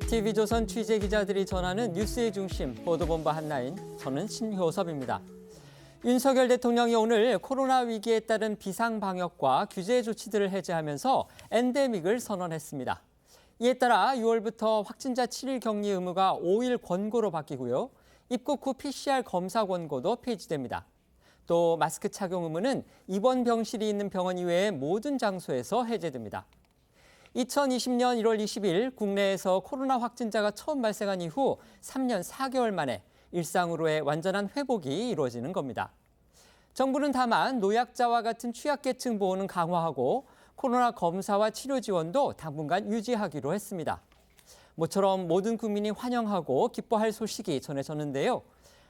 TV조선 취재기자들이 전하는 뉴스의 중심, 보도본부 한라인, 저는 신효섭입니다. 윤석열 대통령이 오늘 코로나 위기에 따른 비상방역과 규제 조치들을 해제하면서 엔데믹을 선언했습니다. 이에 따라 6월부터 확진자 7일 격리 의무가 5일 권고로 바뀌고요. 입국 후 PCR 검사 권고도 폐지됩니다. 또 마스크 착용 의무는 입원 병실이 있는 병원 이외의 모든 장소에서 해제됩니다. 2020년 1월 20일 국내에서 코로나 확진자가 처음 발생한 이후 3년 4개월 만에 일상으로의 완전한 회복이 이루어지는 겁니다. 정부는 다만 노약자와 같은 취약계층 보호는 강화하고 코로나 검사와 치료 지원도 당분간 유지하기로 했습니다. 모처럼 모든 국민이 환영하고 기뻐할 소식이 전해졌는데요.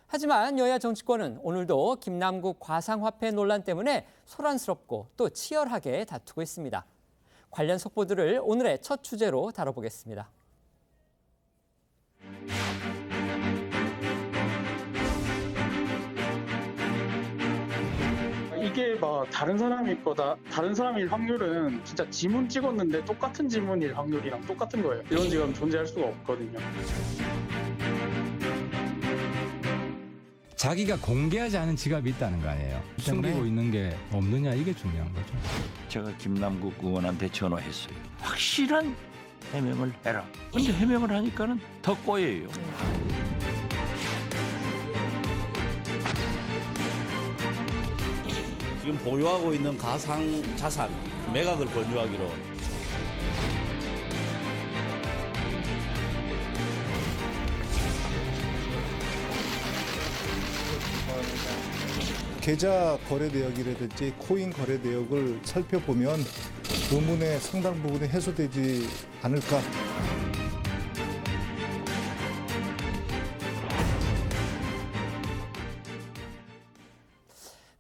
하지만 여야 정치권은 오늘도 김남국 과상화폐 논란 때문에 소란스럽고 또 치열하게 다투고 있습니다. 관련 속보들을 오늘의 첫 주제로 다뤄보겠습니다. 이게 막 다른 사람일 거다, 다른 사람일 확률은 진짜 지문 찍었는데 똑같은 지문일 확률이랑 똑같은 거예요. 이런 지금 존재할 수가 없거든요. 자기가 공개하지 않은 지갑이 있다는 거 아니에요. 숨기고 있는 게 없느냐, 이게 중요한 거죠. 제가 김남국 의원한테 전화했어요. 확실한 해명을 해라. 근데 해명을 하니까는 더 꼬여요. 지금 보유하고 있는 가상 자산 매각을 권유하기로. 계좌 거래 내역이라든지 코인 거래 내역을 살펴보면 의문의 상당 부분이 해소되지 않을까.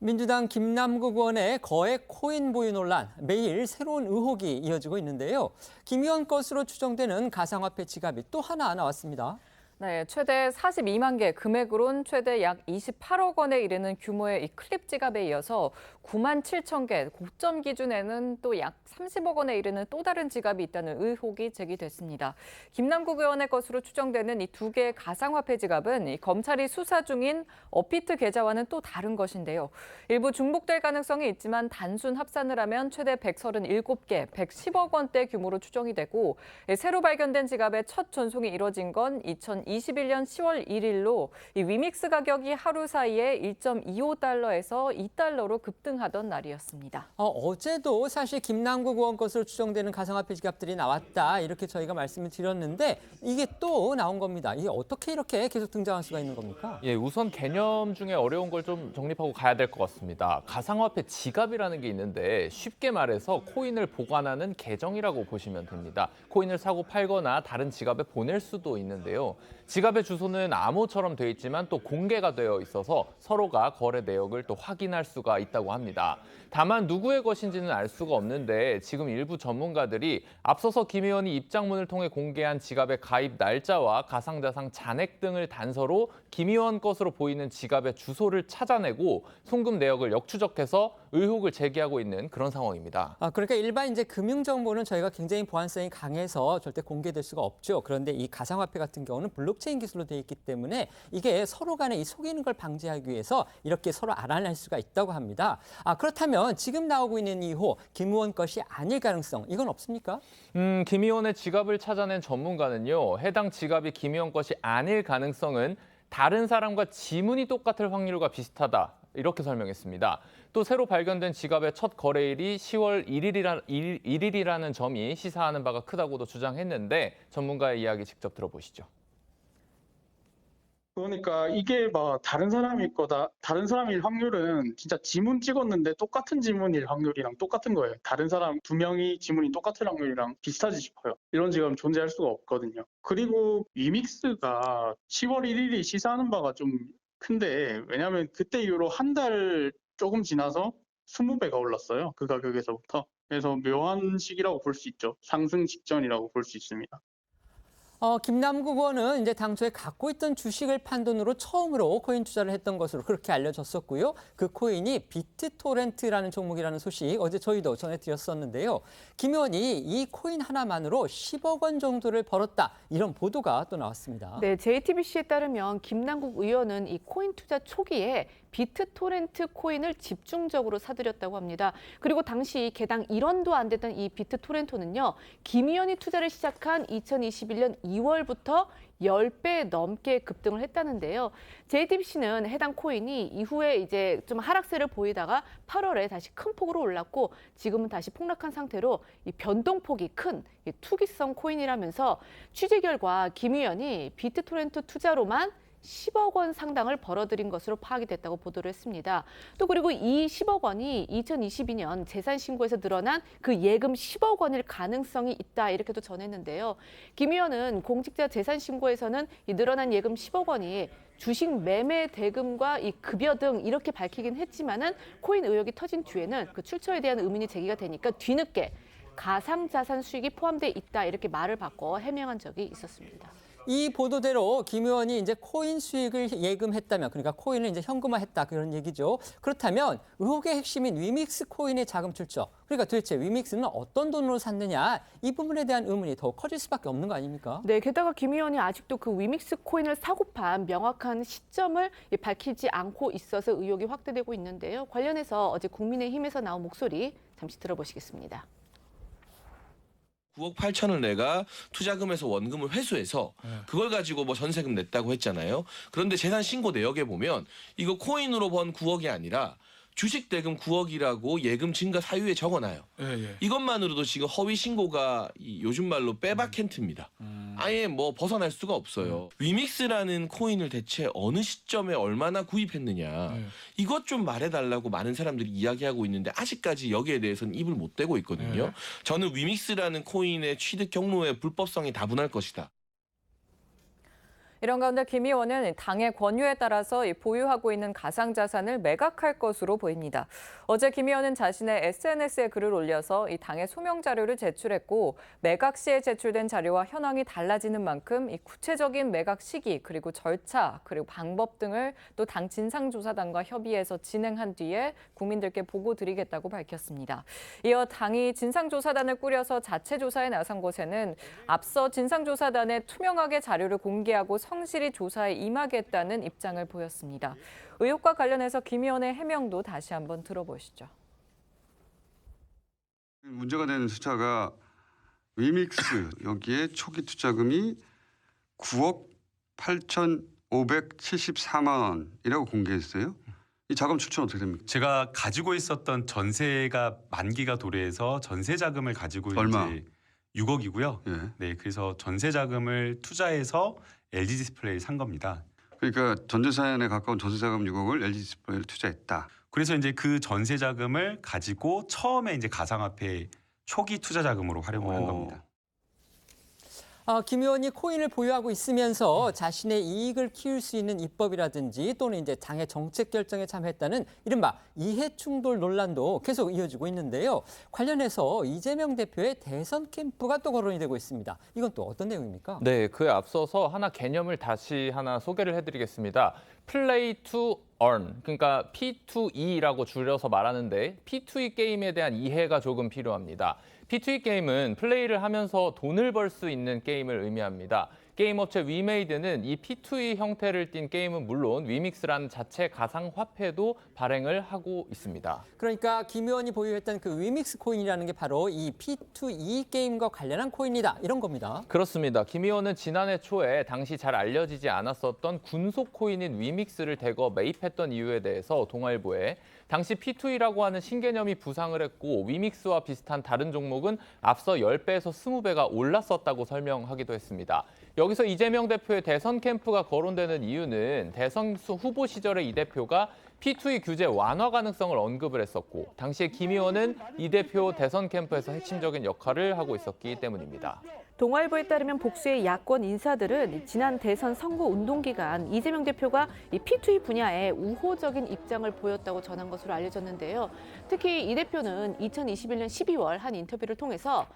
민주당 김남국 의원의 거액 코인 보유 논란, 매일 새로운 의혹이 이어지고 있는데요. 김 의원 것으로 추정되는 가상화폐 지갑이 또 하나 나왔습니다. 네, 최대 42만 개, 금액으론 최대 약 28억 원에 이르는 규모의 이 클립 지갑에 이어서 9만 7천 개, 고점 기준에는 또 약 30억 원에 이르는 또 다른 지갑이 있다는 의혹이 제기됐습니다. 김남국 의원의 것으로 추정되는 이 두 개의 가상화폐 지갑은 이 검찰이 수사 중인 업비트 계좌와는 또 다른 것인데요. 일부 중복될 가능성이 있지만 단순 합산을 하면 최대 137개, 110억 원대 규모로 추정이 되고 새로 발견된 지갑의 첫 전송이 이뤄진 건 2021년 10월 1일로 이 위믹스 가격이 하루 사이에 1.25달러에서 2달러로 급등하던 날이었습니다. 어제도 사실 김남국 의원 것으로 추정되는 가상화폐 지갑들이 나왔다, 이렇게 저희가 말씀을 드렸는데 이게 또 나온 겁니다. 이게 어떻게 이렇게 계속 등장할 수가 있는 겁니까? 예, 우선 개념 중에 어려운 걸 좀 정립하고 가야 될 것 같습니다. 가상화폐 지갑이라는 게 있는데 쉽게 말해서 코인을 보관하는 계정이라고 보시면 됩니다. 코인을 사고 팔거나 다른 지갑에 보낼 수도 있는데요. 지갑의 주소는 암호처럼 되어 있지만 또 공개가 되어 있어서 서로가 거래 내역을 또 확인할 수가 있다고 합니다. 다만 누구의 것인지는 알 수가 없는데 지금 일부 전문가들이 앞서서 김 의원이 입장문을 통해 공개한 지갑의 가입 날짜와 가상자산 잔액 등을 단서로 김 의원 것으로 보이는 지갑의 주소를 찾아내고 송금 내역을 역추적해서 의혹을 제기하고 있는 그런 상황입니다. 그러니까 일반 이제 금융 정보는 저희가 굉장히 보안성이 강해서 절대 공개될 수가 없죠. 그런데 이 가상화폐 같은 경우는 블록체인 기술로 되어 있기 때문에 이게 서로 간에 이 속이는 걸 방지하기 위해서 이렇게 서로 알아낼 수가 있다고 합니다. 그렇다면 지금 나오고 있는 이 의혹, 김 의원 것이 아닐 가능성, 이건 없습니까? 김 의원의 지갑을 찾아낸 전문가는요, 해당 지갑이 김 의원 것이 아닐 가능성은 다른 사람과 지문이 똑같을 확률과 비슷하다, 이렇게 설명했습니다. 또 새로 발견된 지갑의 첫 거래일이 10월 1일이라는 점이 시사하는 바가 크다고도 주장했는데 전문가의 이야기 직접 들어보시죠. 그러니까 이게 막 다른 사람일 거다, 다른 사람일 확률은 진짜 지문 찍었는데 똑같은 지문일 확률이랑 똑같은 거예요. 다른 사람 두 명이 지문이 똑같은 확률이랑 비슷하지 싶어요. 이런 지금 존재할 수가 없거든요. 그리고 위믹스가 10월 1일이 시사하는 바가 좀 큰데, 왜냐하면 그때 이후로 한 달 조금 지나서 20배가 올랐어요. 그 가격에서부터. 그래서 묘한 시기라고 볼 수 있죠. 상승 직전이라고 볼 수 있습니다. 김남국 의원은 이제 당초에 갖고 있던 주식을 판 돈으로 처음으로 코인 투자를 했던 것으로 그렇게 알려졌었고요. 그 코인이 비트토렌트라는 종목이라는 소식 어제 저희도 전해드렸었는데요. 김 의원이 이 코인 하나만으로 10억 원 정도를 벌었다. 이런 보도가 또 나왔습니다. 네, JTBC에 따르면 김남국 의원은 이 코인 투자 초기에 비트토렌트 코인을 집중적으로 사들였다고 합니다. 그리고 당시 개당 1원도 안 됐던 이 비트토렌토는요, 김 의원이 투자를 시작한 2021년 2월부터 10배 넘게 급등을 했다는데요. JTBC는 해당 코인이 이후에 이제 좀 하락세를 보이다가 8월에 다시 큰 폭으로 올랐고 지금은 다시 폭락한 상태로 이 변동폭이 큰 투기성 코인이라면서 취재 결과 김 의원이 비트토렌트 투자로만 10억 원 상당을 벌어들인 것으로 파악이 됐다고 보도를 했습니다. 또 그리고 이 10억 원이 2022년 재산 신고에서 늘어난 그 예금 10억 원일 가능성이 있다 이렇게도 전했는데요. 김 의원은 공직자 재산 신고에서는 이 늘어난 예금 10억 원이 주식 매매 대금과 이 급여 등 이렇게 밝히긴 했지만은 코인 의혹이 터진 뒤에는 그 출처에 대한 의문이 제기가 되니까 뒤늦게 가상자산 수익이 포함돼 있다 이렇게 말을 바꿔 해명한 적이 있었습니다. 이 보도대로 김 의원이 이제 코인 수익을 예금했다면, 그러니까 코인을 이제 현금화했다 그런 얘기죠. 그렇다면 의혹의 핵심인 위믹스 코인의 자금 출처, 그러니까 도대체 위믹스는 어떤 돈으로 샀느냐, 이 부분에 대한 의문이 더 커질 수밖에 없는 거 아닙니까? 네, 게다가 김 의원이 아직도 그 위믹스 코인을 사고 판 명확한 시점을 밝히지 않고 있어서 의혹이 확대되고 있는데요. 관련해서 어제 국민의힘에서 나온 목소리 잠시 들어보시겠습니다. 9억 8천을 내가 투자금에서 원금을 회수해서 그걸 가지고 뭐 전세금 냈다고 했잖아요. 그런데 재산 신고 내역에 보면 이거 코인으로 번 9억이 아니라 주식 대금 9억이라고 예금 증가 사유에 적어놔요. 이것만으로도 지금 허위 신고가 요즘 말로 빼박캔트입니다. 아예 뭐 벗어날 수가 없어요. 위믹스라는 코인을 대체 어느 시점에 얼마나 구입했느냐. 이것 좀 말해달라고 많은 사람들이 이야기하고 있는데 아직까지 여기에 대해서는 입을 못 대고 있거든요. 저는 위믹스라는 코인의 취득 경로의 불법성이 다분할 것이다. 이런 가운데 김 의원은 당의 권유에 따라서 보유하고 있는 가상자산을 매각할 것으로 보입니다. 어제 김 의원은 자신의 SNS에 글을 올려서 이 당의 소명 자료를 제출했고 매각 시에 제출된 자료와 현황이 달라지는 만큼 이 구체적인 매각 시기 그리고 절차 그리고 방법 등을 또 당 진상조사단과 협의해서 진행한 뒤에 국민들께 보고드리겠다고 밝혔습니다. 이어 당이 진상조사단을 꾸려서 자체 조사에 나선 곳에는 앞서 진상조사단에 투명하게 자료를 공개하고 성실히 조사에 임하겠다는 입장을 보였습니다. 의혹과 관련해서 김 의원의 해명도 다시 한번 들어보시죠. 문제가 되는 숫자가 위믹스 여기에 초기 투자금이 9억 8,574만 원이라고 공개했어요. 이 자금 출처는 어떻게 됩니까? 제가 가지고 있었던 전세가 만기가 도래해서 전세 자금을 가지고 얼마? 이제 6억이고요. 예. 네, 그래서 전세 자금을 투자해서 LG 디스플레이 산 겁니다. 그러니까 전재산에 가까운 전세 자금 6억을 LG 디스플레이를 투자했다. 그래서 이제 그 전세 자금을 가지고 처음에 이제 가상화폐 초기 투자 자금으로 활용을 한 겁니다. 김 의원이 코인을 보유하고 있으면서 자신의 이익을 키울 수 있는 입법이라든지 또는 이제 당의 정책 결정에 참여했다는 이른바 이해 충돌 논란도 계속 이어지고 있는데요. 관련해서 이재명 대표의 대선 캠프가 또 거론이 되고 있습니다. 이건 또 어떤 내용입니까? 네, 그에 앞서서 하나 개념을 다시 하나 소개를 해드리겠습니다. Play to Earn, 그러니까 P2E라고 줄여서 말하는데 P2E 게임에 대한 이해가 조금 필요합니다. P2E 게임은 플레이를 하면서 돈을 벌 수 있는 게임을 의미합니다. 게임 업체 위메이드는 이 P2E 형태를 띤 게임은 물론 위믹스라는 자체 가상화폐도 발행을 하고 있습니다. 그러니까 김 의원이 보유했던 그 위믹스 코인이라는 게 바로 이 P2E 게임과 관련한 코인이다 이런 겁니다. 그렇습니다. 김 의원은 지난해 초에 당시 잘 알려지지 않았었던 군속 코인인 위믹스를 대거 매입했던 이유에 대해서 동아일보에 당시 P2E라고 하는 신개념이 부상을 했고 위믹스와 비슷한 다른 종목은 앞서 10배에서 20배가 올랐었다고 설명하기도 했습니다. 여기서 이재명 대표의 대선 캠프가 거론되는 이유는 대선 후보 시절에 이 대표가 P2E 규제 완화 가능성을 언급을 했었고 당시에 김 의원은 이 대표 대선 캠프에서 핵심적인 역할을 하고 있었기 때문입니다. 동아일보에 따르면 복수의 야권 인사들은 지난 대선 선거 운동 기간 이재명 대표가 이 P2E 분야에 우호적인 입장을 보였다고 전한 것으로 알려졌는데요. 특히 이 대표는 2021년 12월 한 인터뷰를 통해서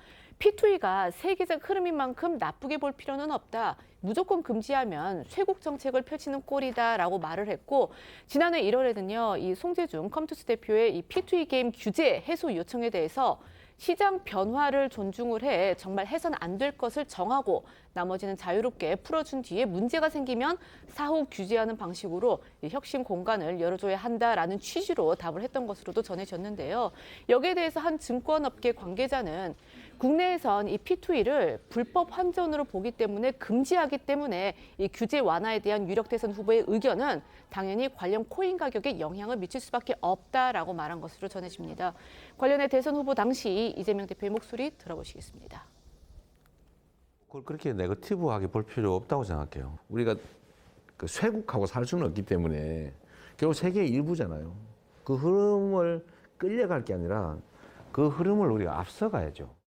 P2E가 세계적 흐름인 만큼 나쁘게 볼 필요는 없다. 무조건 금지하면 쇄국 정책을 펼치는 꼴이다라고 말을 했고, 지난해 1월에는요, 이 송재중 컴투스 대표의 이 P2E 게임 규제 해소 요청에 대해서 시장 변화를 존중을 해 정말 해서는 안 될 것을 정하고 나머지는 자유롭게 풀어준 뒤에 문제가 생기면 사후 규제하는 방식으로 혁신 공간을 열어줘야 한다라는 취지로 답을 했던 것으로도 전해졌는데요. 여기에 대해서 한 증권업계 관계자는 국내에선 이 P2E를 불법 환전으로 보기 때문에 금지하기 때문에 이 규제 완화에 대한 유력 대선 후보의 의견은 당연히 관련 코인 가격에 영향을 미칠 수밖에 없다라고 말한 것으로 전해집니다. 관련해 대선 후보 당시 이재명 대표의 목소리 들어보시겠습니다. 그걸 그렇게 네거티브하게 볼 필요 없다고 생각해요. 우리가 그 쇄국하고 살 수는 없기 때문에 결국 세계의 일부잖아요. 그 흐름을 끌려갈 게 아니라 그 흐름을 우리가 앞서가야죠.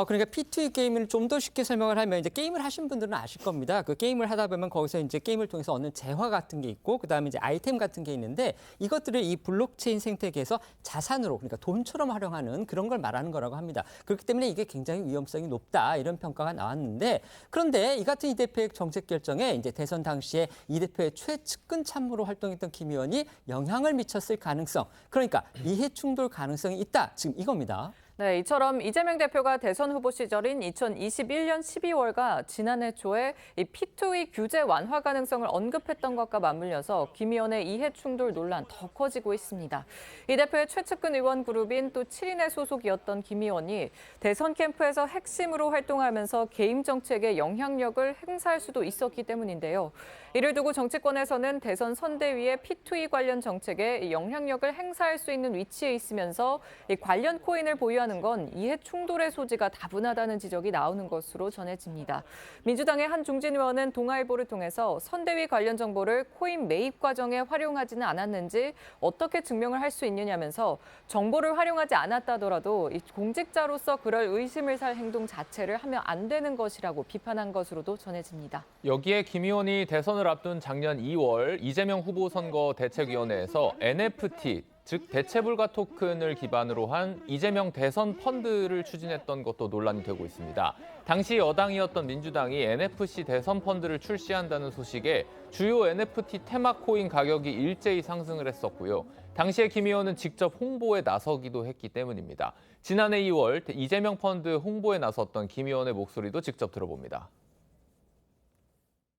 그러니까 P2E 게임을 좀 더 쉽게 설명을 하면 이제 게임을 하신 분들은 아실 겁니다. 그 게임을 하다 보면 거기서 이제 게임을 통해서 얻는 재화 같은 게 있고 그다음에 이제 아이템 같은 게 있는데 이것들을 이 블록체인 생태계에서 자산으로 그러니까 돈처럼 활용하는 그런 걸 말하는 거라고 합니다. 그렇기 때문에 이게 굉장히 위험성이 높다 이런 평가가 나왔는데 그런데 이 같은 이 대표의 정책 결정에 이제 대선 당시에 이 대표의 최측근 참모로 활동했던 김 의원이 영향을 미쳤을 가능성 그러니까 이해 충돌 가능성이 있다 지금 이겁니다. 네, 이처럼 이재명 대표가 대선 후보 시절인 2021년 12월과 지난해 초에 이 P2E 규제 완화 가능성을 언급했던 것과 맞물려서 김 의원의 이해 충돌 논란 더 커지고 있습니다. 이 대표의 최측근 의원 그룹인 또 7인의 소속이었던 김 의원이 대선 캠프에서 핵심으로 활동하면서 게임 정책에 영향력을 행사할 수도 있었기 때문인데요. 이를 두고 정치권에서는 대선 선대위의 P2E 관련 정책에 영향력을 행사할 수 있는 위치에 있으면서 이 관련 코인을 보유하는 건 이해 충돌의 소지가 다분하다는 지적이 나오는 것으로 전해집니다. 민주당의 한 중진 의원은 동아일보를 통해서 선대위 관련 정보를 코인 매입 과정에 활용하지는 않았는지 어떻게 증명을 할 수 있느냐면서 정보를 활용하지 않았다더라도 이 공직자로서 그럴 의심을 살 행동 자체를 하면 안 되는 것이라고 비판한 것으로도 전해집니다. 여기에 김 의원이 대선을 앞둔 작년 2월 이재명 후보 선거 대책위원회에서 NFT, 즉 대체불가 토큰을 기반으로 한 이재명 대선 펀드를 추진했던 것도 논란이 되고 있습니다. 당시 여당이었던 민주당이 NFC 대선 펀드를 출시한다는 소식에 주요 NFT 테마 코인 가격이 일제히 상승을 했었고요. 당시에 김 의원은 직접 홍보에 나서기도 했기 때문입니다. 지난해 2월 이재명 펀드 홍보에 나섰던 김 의원의 목소리도 직접 들어봅니다.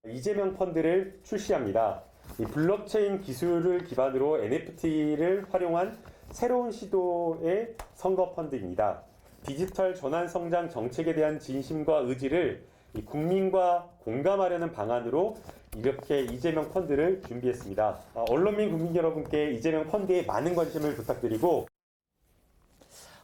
이재명 펀드를 출시합니다. 이 블록체인 기술을 기반으로 NFT를 활용한 새로운 시도의 선거 펀드입니다. 디지털 전환 성장 정책에 대한 진심과 의지를 국민과 공감하려는 방안으로 이렇게 이재명 펀드를 준비했습니다. 언론민 국민 여러분께 이재명 펀드에 많은 관심을 부탁드리고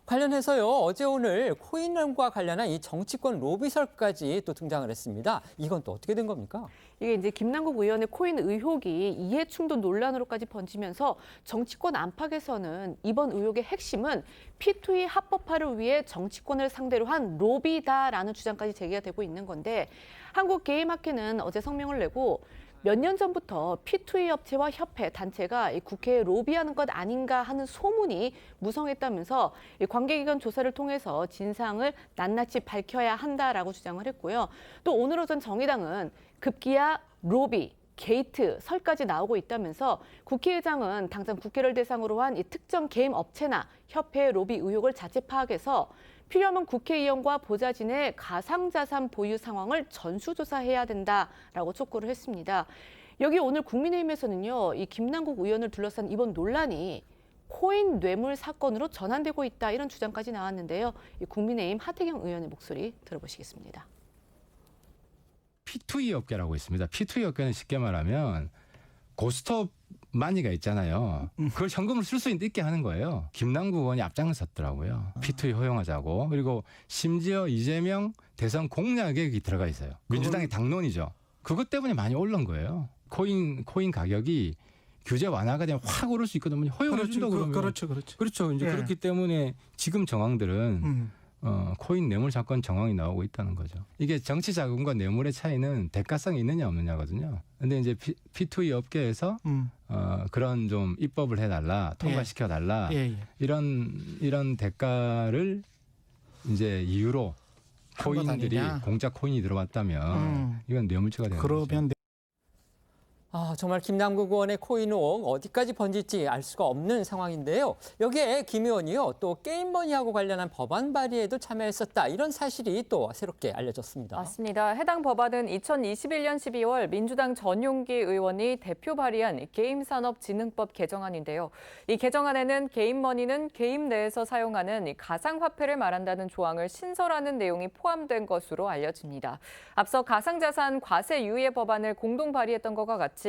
관련해서요 어제 오늘 코인과 관련한 이 정치권 로비설까지 또 등장을 했습니다. 이건 또 어떻게 된 겁니까? 이게 이제 김남국 의원의 코인 의혹이 이해 충돌 논란으로까지 번지면서 정치권 안팎에서는 이번 의혹의 핵심은 P2E 합법화를 위해 정치권을 상대로 한 로비다라는 주장까지 제기가 되고 있는 건데 한국게임학회는 어제 성명을 내고 몇 년 전부터 P2E 업체와 협회, 단체가 국회에 로비하는 것 아닌가 하는 소문이 무성했다면서 관계기관 조사를 통해서 진상을 낱낱이 밝혀야 한다라고 주장을 했고요. 또 오늘 오전 정의당은 급기야 로비, 게이트, 설까지 나오고 있다면서 국회의장은 당장 국회를 대상으로 한 이 특정 게임 업체나 협회의 로비 의혹을 자체 파악해서 필요하면 국회의원과 보좌진의 가상자산 보유 상황을 전수조사해야 된다라고 촉구를 했습니다. 여기 오늘 국민의힘에서는요, 이 김남국 의원을 둘러싼 이번 논란이 코인 뇌물 사건으로 전환되고 있다 이런 주장까지 나왔는데요. 이 국민의힘 하태경 의원의 목소리 들어보시겠습니다. P2E 업계라고 있습니다. P2E 업계는 쉽게 말하면 고스톱 마니가 있잖아요. 그걸 현금으로 쓸 수 있게 하는 거예요. 김남국 의원이 앞장을 섰더라고요. P2E 허용하자고. 그리고 심지어 이재명 대선 공약에 들어가 있어요. 민주당의 당론이죠. 그것 때문에 많이 올른 거예요. 코인 가격이 규제 완화가 되면 확 오를 수 있거든요. 허용해 준다고 그러면. 그렇죠. 이제 그렇기 때문에 지금 정황들은 코인 뇌물 사건 정황이 나오고 있다는 거죠. 이게 정치 자금과 뇌물의 차이는 대가성이 있느냐 없느냐거든요. 근데 이제 P2E 업계에서 그런 좀 입법을 해달라, 통과시켜달라 이런 대가를 이제 이후로 코인들이 아니냐? 공짜 코인이 들어왔다면 이건 뇌물죄가 되는 거죠. 그러면 정말 김남국 의원의 코인 의혹 어디까지 번질지 알 수가 없는 상황인데요. 여기에 김 의원이요. 또 게임머니하고 관련한 법안 발의에도 참여했었다. 이런 사실이 또 새롭게 알려졌습니다. 맞습니다. 해당 법안은 2021년 12월 민주당 전용기 의원이 대표 발의한 게임산업진흥법 개정안인데요. 이 개정안에는 게임머니는 게임 내에서 사용하는 이 가상화폐를 말한다는 조항을 신설하는 내용이 포함된 것으로 알려집니다. 앞서 가상자산 과세 유예 법안을 공동 발의했던 것과 같이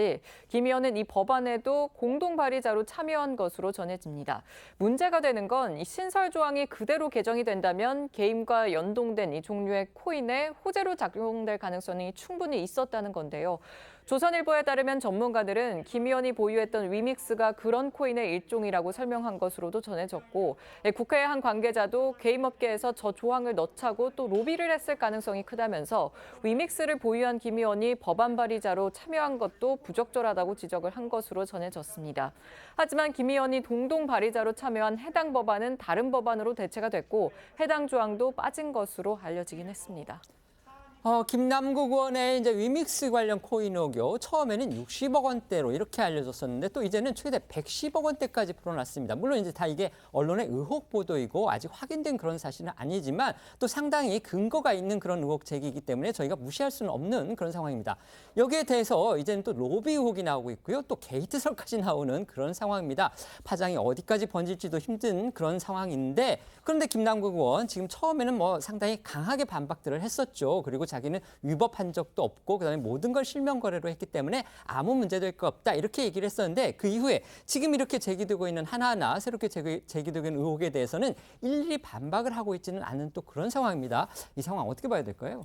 김 의원은 이 법안에도 공동 발의자로 참여한 것으로 전해집니다. 문제가 되는 건 이 신설 조항이 그대로 개정이 된다면 게임과 연동된 이 종류의 코인에 호재로 작용될 가능성이 충분히 있었다는 건데요. 조선일보에 따르면 전문가들은 김 의원이 보유했던 위믹스가 그런 코인의 일종이라고 설명한 것으로도 전해졌고 국회의 한 관계자도 게임업계에서 저 조항을 넣자고 또 로비를 했을 가능성이 크다면서 위믹스를 보유한 김 의원이 법안 발의자로 참여한 것도 부적절하다고 지적을 한 것으로 전해졌습니다. 하지만 김 의원이 동동 발의자로 참여한 해당 법안은 다른 법안으로 대체가 됐고 해당 조항도 빠진 것으로 알려지긴 했습니다. 김남국 의원의 이제 위믹스 관련 코인 의혹이요. 처음에는 60억 원대로 이렇게 알려졌었는데 또 이제는 최대 110억 원대까지 풀어났습니다. 물론 이제 다 이게 언론의 의혹 보도이고 아직 확인된 그런 사실은 아니지만 또 상당히 근거가 있는 그런 의혹 제기이기 때문에 저희가 무시할 수는 없는 그런 상황입니다. 여기에 대해서 이제는 또 로비 의혹이 나오고 있고요. 또 게이트설까지 나오는 그런 상황입니다. 파장이 어디까지 번질지도 힘든 그런 상황인데 그런데 김남국 의원 지금 처음에는 뭐 상당히 강하게 반박들을 했었죠. 그리고 자기는 위법한 적도 없고 그다음에 모든 걸 실명 거래로 했기 때문에 아무 문제될 거 없다 이렇게 얘기를 했었는데 그 이후에 지금 이렇게 제기되고 있는 하나하나 새롭게 제기되고 있는 의혹에 대해서는 일일이 반박을 하고 있지는 않은 또 그런 상황입니다. 이 상황 어떻게 봐야 될까요?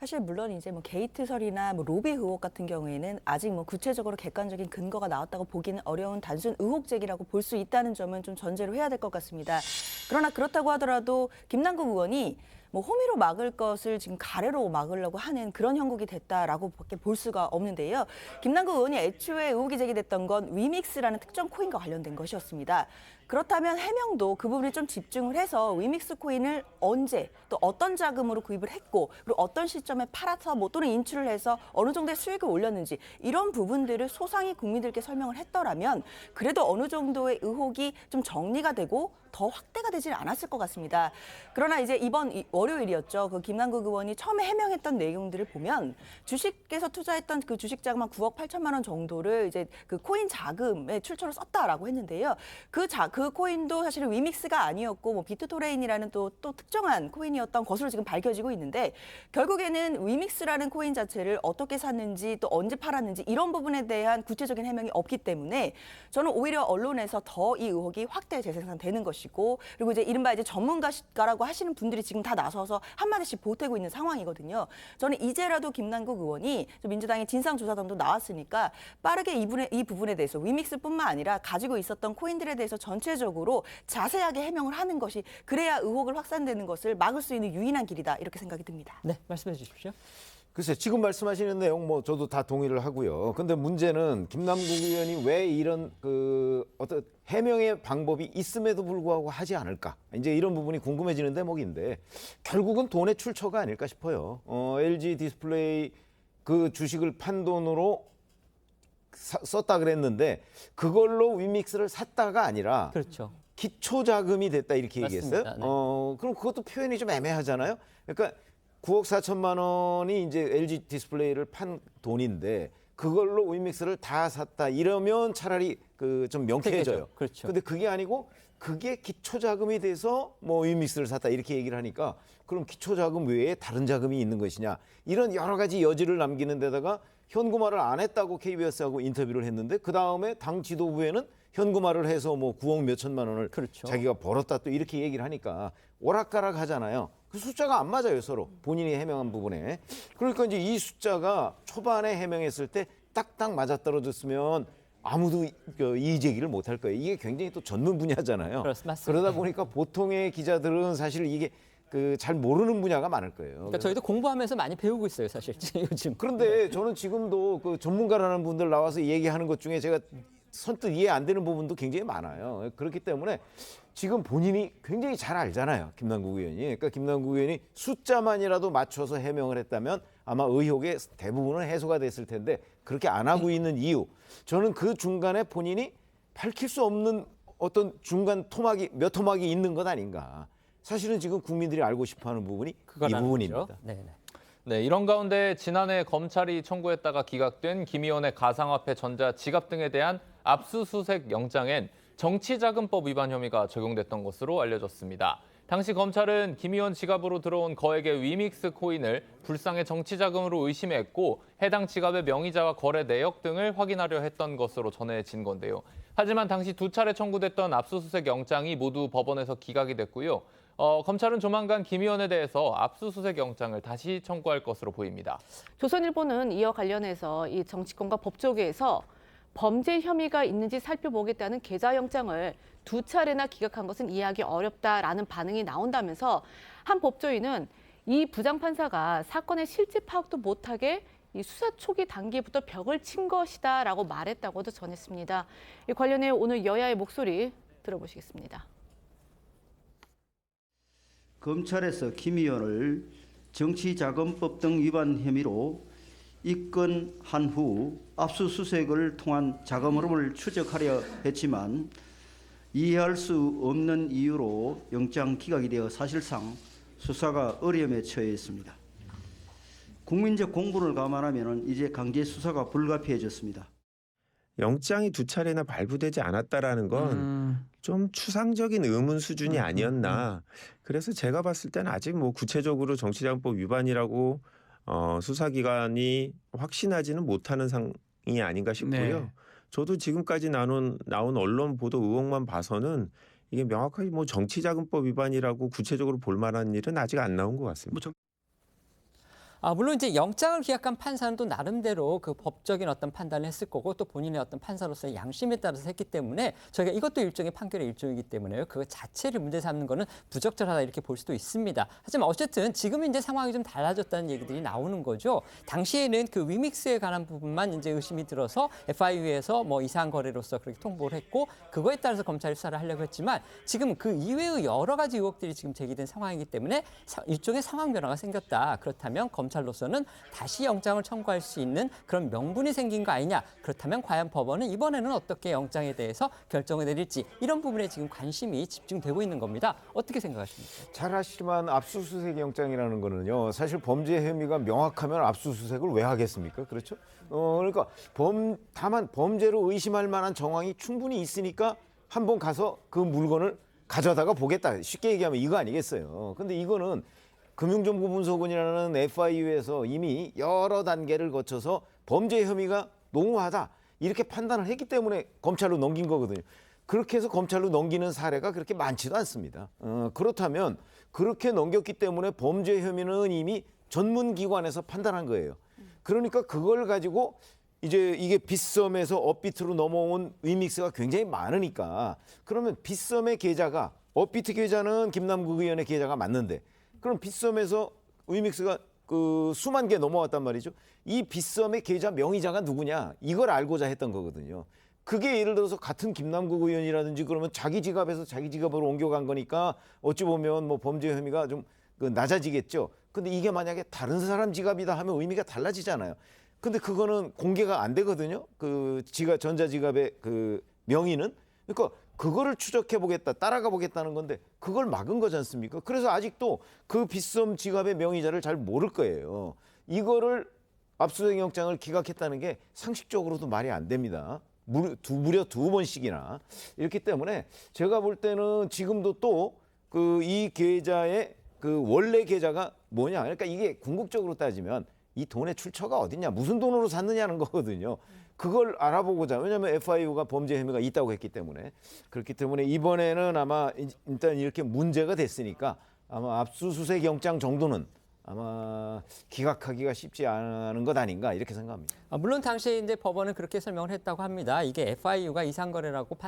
사실 물론 이제 뭐 게이트설이나 뭐 로비 의혹 같은 경우에는 아직 뭐 구체적으로 객관적인 근거가 나왔다고 보기는 어려운 단순 의혹 제기라고 볼 수 있다는 점은 좀 전제로 해야 될 것 같습니다. 그러나 그렇다고 하더라도 김남국 의원이 뭐 호미로 막을 것을 지금 가래로 막으려고 하는 그런 형국이 됐다라고밖에 볼 수가 없는데요. 김남국 의원이 애초에 의혹이 제기됐던 건 위믹스라는 특정 코인과 관련된 것이었습니다. 그렇다면 해명도 그 부분에 좀 집중을 해서 위믹스 코인을 언제 또 어떤 자금으로 구입을 했고 그리고 어떤 시점에 팔아서 뭐 또는 인출을 해서 어느 정도의 수익을 올렸는지 이런 부분들을 소상히 국민들께 설명을 했더라면 그래도 어느 정도의 의혹이 좀 정리가 되고 더 확대가 되지는 않았을 것 같습니다. 그러나 이제 이번 월요일이었죠. 그 김남국 의원이 처음에 해명했던 내용들을 보면 주식에서 투자했던 그 주식 자금 한 9억 8천만 원 정도를 이제 그 코인 자금에 출처로 썼다라고 했는데요. 그 코인도 사실은 위믹스가 아니었고 뭐 비트토레인이라는 또 특정한 코인이었던 것으로 지금 밝혀지고 있는데 결국에는 위믹스라는 코인 자체를 어떻게 샀는지 또 언제 팔았는지 이런 부분에 대한 구체적인 해명이 없기 때문에 저는 오히려 언론에서 더 이 의혹이 확대 재생산되는 것이고 그리고 이제 이른바 이제 전문가라고 하시는 분들이 지금 다 나서서 한마디씩 보태고 있는 상황이거든요. 저는 이제라도 김남국 의원이 민주당의 진상조사단도 나왔으니까 빠르게 이 부분에 대해서 위믹스뿐만 아니라 가지고 있었던 코인들에 대해서 전체적으로 자세하게 해명을 하는 것이 그래야 의혹을 확산되는 것을 막을 수 있는 유일한 길이다 이렇게 생각이 듭니다. 네, 말씀해 주십시오. 글쎄 지금 말씀하시는 내용 뭐 저도 다 동의를 하고요. 근데 문제는 김남국 의원이 왜 이런 어떤 해명의 방법이 있음에도 불구하고 하지 않을까? 이제 이런 부분이 궁금해지는 대목인데 결국은 돈의 출처가 아닐까 싶어요. LG 디스플레이 그 주식을 판 돈으로 썼다 그랬는데 그걸로 위믹스를 샀다가 아니라 그렇죠. 기초 자금이 됐다 이렇게 얘기했어요. 네. 그럼 그것도 표현이 좀 애매하잖아요. 그러니까 9억 4천만 원이 이제 LG 디스플레이를 판 돈인데 그걸로 위믹스를 다 샀다 이러면 차라리 좀 명쾌해져요. 그렇죠. 근데 그게 아니고 그게 기초 자금이 돼서 뭐 위믹스를 샀다 이렇게 얘기를 하니까 그럼 기초 자금 외에 다른 자금이 있는 것이냐 이런 여러 가지 여지를 남기는 데다가 현금화를 안 했다고 KBS하고 인터뷰를 했는데 그 다음에 당 지도부에는 현금화를 해서 뭐 9억 몇 천만 원을 자기가 벌었다 또 이렇게 얘기를 하니까 오락가락 하잖아요. 그 숫자가 안 맞아요 서로 본인이 해명한 부분에. 그러니까 이제 이 숫자가 초반에 해명했을 때 딱딱 맞아떨어졌으면 아무도 이의 제기를 못할 거예요. 이게 굉장히 또 전문 분야잖아요. 그러다 보니까 보통의 기자들은 사실 이게 잘 모르는 분야가 많을 거예요. 그러니까 저희도 공부하면서 많이 배우고 있어요, 사실 요즘. 그런데 저는 지금도 그 전문가라는 분들 나와서 얘기하는 것 중에 제가 선뜻 이해 안 되는 부분도 굉장히 많아요. 그렇기 때문에 지금 본인이 굉장히 잘 알잖아요. 김남국 의원이. 그러니까 김남국 의원이 숫자만이라도 맞춰서 해명을 했다면 아마 의혹의 대부분은 해소가 됐을 텐데 그렇게 안 하고 있는 이유. 저는 그 중간에 본인이 밝힐 수 없는 어떤 중간 토막이 몇 토막이 있는 것 아닌가. 사실은 지금 국민들이 알고 싶어하는 부분이 이 부분입니다. 네, 이런 가운데 지난해 검찰이 청구했다가 기각된 김 의원의 가상화폐, 전자, 지갑 등에 대한 압수수색 영장엔 정치자금법 위반 혐의가 적용됐던 것으로 알려졌습니다. 당시 검찰은 김 의원 지갑으로 들어온 거액의 위믹스 코인을 불상의 정치자금으로 의심했고 해당 지갑의 명의자와 거래 내역 등을 확인하려 했던 것으로 전해진 건데요. 하지만 당시 2차례 청구됐던 압수수색 영장이 모두 법원에서 기각이 됐고요. 검찰은 조만간 김 의원에 대해서 압수수색 영장을 다시 청구할 것으로 보입니다. 조선일보는 이와 관련해서 이 정치권과 법조계에서 범죄 혐의가 있는지 살펴보겠다는 계좌영장을 2차례나 기각한 것은 이해하기 어렵다라는 반응이 나온다면서 한 법조인은 이 부장판사가 사건의 실제 파악도 못하게 이 수사 초기 단계부터 벽을 친 것이다라고 말했다고도 전했습니다. 이 관련해 오늘 여야의 목소리 들어보시겠습니다. 검찰에서 김 의원을 정치자금법 등 위반 혐의로 입건한 후 압수수색을 통한 자금 흐름을 추적하려 했지만 이해할 수 없는 이유로 영장 기각이 되어 사실상 수사가 어려움에 처해 있습니다. 국민적 공분을 감안하면 이제 강제 수사가 불가피해졌습니다. 영장이 2차례나 발부되지 않았다라는 건 좀 추상적인 의문 수준이 아니었나. 그래서 제가 봤을 때는 아직 뭐 구체적으로 정치자금법 위반이라고 수사기관이 확신하지는 못하는 상황이 아닌가 싶고요. 네. 저도 지금까지 나온 언론 보도 의혹만 봐서는 이게 명확하게 뭐 정치자금법 위반이라고 구체적으로 볼 만한 일은 아직 안 나온 것 같습니다. 물론 이제 영장을 기각한 판사는 또 나름대로 그 법적인 어떤 판단을 했을 거고 또 본인의 어떤 판사로서의 양심에 따라서 했기 때문에 저희가 이것도 일종의 판결의 일종이기 때문에요. 그거 자체를 문제 삼는 거는 부적절하다 이렇게 볼 수도 있습니다. 하지만 어쨌든 지금은 이제 상황이 좀 달라졌다는 얘기들이 나오는 거죠. 당시에는 그 위믹스에 관한 부분만 이제 의심이 들어서 FIU에서 뭐 이상 거래로서 그렇게 통보를 했고 그거에 따라서 검찰이 수사를 하려고 했지만 지금 그 이외의 여러 가지 의혹들이 지금 제기된 상황이기 때문에 일종의 상황 변화가 생겼다. 그렇다면 검찰로서는 다시 영장을 청구할 수 있는 그런 명분이 생긴 거 아니냐. 그렇다면 과연 법원은 이번에는 어떻게 영장에 대해서 결정을 내릴지 이런 부분에 지금 관심이 집중되고 있는 겁니다. 어떻게 생각하십니까? 잘 아시지만 압수수색 영장이라는 거는요. 사실 범죄 혐의가 명확하면 압수수색을 왜 하겠습니까? 그렇죠? 그러니까 다만 범죄로 의심할 만한 정황이 충분히 있으니까 한번 가서 그 물건을 가져다가 보겠다. 쉽게 얘기하면 이거 아니겠어요. 근데 이거는 금융정보분석원이라는 FIU에서 이미 여러 단계를 거쳐서 범죄 혐의가 농후하다 이렇게 판단을 했기 때문에 검찰로 넘긴 거거든요. 그렇게 해서 검찰로 넘기는 사례가 그렇게 많지도 않습니다. 그렇다면 그렇게 넘겼기 때문에 범죄 혐의는 이미 전문기관에서 판단한 거예요. 그러니까 그걸 가지고 이제 이게 빗썸에서 업비트로 넘어온 위믹스가 굉장히 많으니까 그러면 빗썸의 계좌가 업비트 계좌는 김남국 의원의 계좌가 맞는데 그럼 빗썸에서 위믹스가 그 수만 개 넘어왔단 말이죠. 이 빗썸의 계좌 명의자가 누구냐 이걸 알고자 했던 거거든요. 그게 예를 들어서 같은 김남국 의원이라든지 그러면 자기 지갑에서 자기 지갑으로 옮겨간 거니까 어찌 보면 뭐 범죄 혐의가 좀 낮아지겠죠. 근데 이게 만약에 다른 사람 지갑이다 하면 의미가 달라지잖아요. 근데 그거는 공개가 안 되거든요. 그 전자지갑의 그 명의는. 그러니까 그거를 추적해 보겠다, 따라가 보겠다는 건데 그걸 막은 거지 않습니까? 그래서 아직도 그 빗썸 지갑의 명의자를 잘 모를 거예요. 이거를 압수수색 영장을 기각했다는 게 상식적으로도 말이 안 됩니다. 무려 2번씩이나. 이렇기 때문에 제가 볼 때는 지금도 또 그 이 계좌의 그 원래 계좌가 뭐냐. 그러니까 이게 궁극적으로 따지면 이 돈의 출처가 어딨냐, 무슨 돈으로 샀느냐는 거거든요. 그걸 알아보고자. 왜냐하면 FIU가 범죄 혐의가 있다고 했기 때문에. 그렇기 때문에 이번에는 아마 일단 이렇게 문제가 됐으니까 아마 압수수색 영장 정도는 아마 기각하기가 쉽지 않은 것 아닌가 이렇게 생각합니다. 물론 당시에 이제 법원은 그렇게 설명을 했다고 합니다. 이게 FIU가 이상거래라고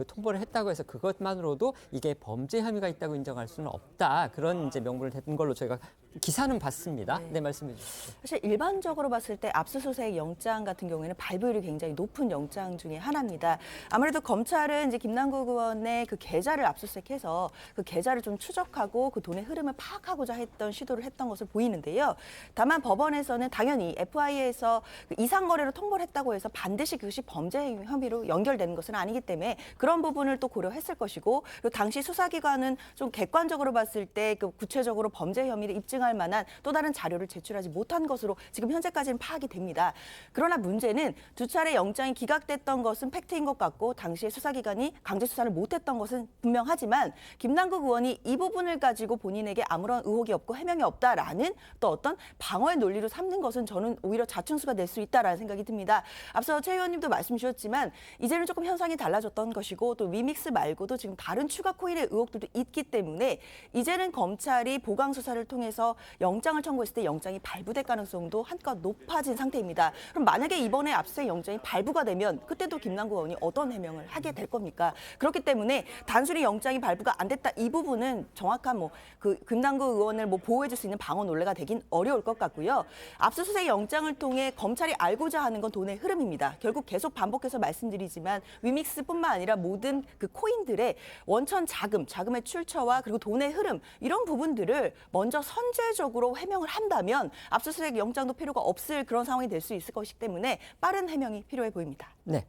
통보를 했다고 해서 그것만으로도 이게 범죄 혐의가 있다고 인정할 수는 없다. 그런 이제 명분을 댄 걸로 저희가 기사는 봤습니다. 네, 말씀해 주시죠. 사실 일반적으로 봤을 때 압수수색 영장 같은 경우에는 발부율이 굉장히 높은 영장 중에 하나입니다. 아무래도 검찰은 이제 김남국 의원의 그 계좌를 압수수색해서 그 계좌를 좀 추적하고 그 돈의 흐름을 파악하고자 했던 시도를 했던 것을 보이는데요. 다만 법원에서는 당연히 FI에서 그 이상거래로 통보를 했다고 해서 반드시 그것이 범죄 혐의로 연결되는 것은 아니기 때문에 그런 부분을 또 고려했을 것이고, 그리고 당시 수사기관은 좀 객관적으로 봤을 때 그 구체적으로 범죄 혐의를 입증할 만한 또 다른 자료를 제출하지 못한 것으로 지금 현재까지는 파악이 됩니다. 그러나 문제는 두 차례 영장이 기각됐던 것은 팩트인 것 같고 당시에 수사기관이 강제 수사를 못했던 것은 분명하지만 김남국 의원이 이 부분을 가지고 본인에게 아무런 의혹이 없고 해명이 없다라는 또 어떤 방어의 논리로 삼는 것은 저는 오히려 자충수가 될 수 있다라는 생각이 듭니다. 앞서 최 의원님도 말씀 주셨지만 이제는 조금 현상이 달라졌던 것이고 또 위믹스 말고도 지금 다른 추가 코인의 의혹들도 있기 때문에 이제는 검찰이 보강 수사를 통해서 영장을 청구했을 때 영장이 발부될 가능성도 한껏 높아진 상태입니다. 그럼 만약에 이번에 압수수색 영장이 발부가 되면 그때도 김남국 의원이 어떤 해명을 하게 될 겁니까? 그렇기 때문에 단순히 영장이 발부가 안 됐다 이 부분은 정확한 그 김남국 의원을 보호해줄 수 있는 방어 논리가 되긴 어려울 것 같고요. 압수수색 영장을 통해 검찰이 알고자 하는 건 돈의 흐름입니다. 결국 계속 반복해서 말씀드리지만 위믹스뿐만 아니라 모든 그 코인들의 원천 자금의 출처와 그리고 돈의 흐름 이런 부분들을 먼저 선제적으로 해명을 한다면 압수수색 영장도 필요가 없을 그런 상황이 될 수 있을 것이기 때문에 빠른 해명이 필요해 보입니다. 네.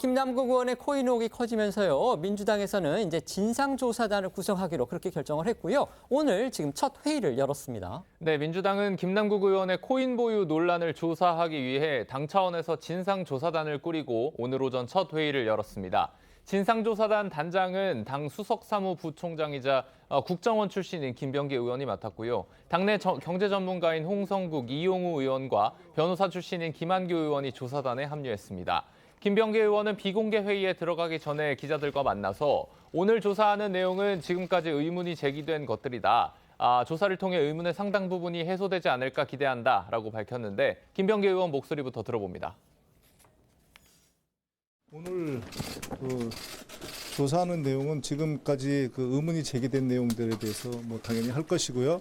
김남국 의원의 코인 의혹이 커지면서요. 민주당에서는 이제 진상조사단을 구성하기로 그렇게 결정을 했고요. 오늘 지금 첫 회의를 열었습니다. 네, 민주당은 김남국 의원의 코인 보유 논란을 조사하기 위해 당 차원에서 진상조사단을 꾸리고 오늘 오전 첫 회의를 열었습니다. 진상조사단 단장은 당 수석사무부총장이자 국정원 출신인 김병기 의원이 맡았고요. 당내 경제전문가인 홍성국, 이용우 의원과 변호사 출신인 김한규 의원이 조사단에 합류했습니다. 김병기 의원은 비공개 회의에 들어가기 전에 기자들과 만나서 오늘 조사하는 내용은 지금까지 의문이 제기된 것들이다. 조사를 통해 의문의 상당 부분이 해소되지 않을까 기대한다라고 밝혔는데 김병기 의원 목소리부터 들어봅니다. 오늘 조사하는 내용은 지금까지 그 의문이 제기된 내용들에 대해서 당연히 할 것이고요.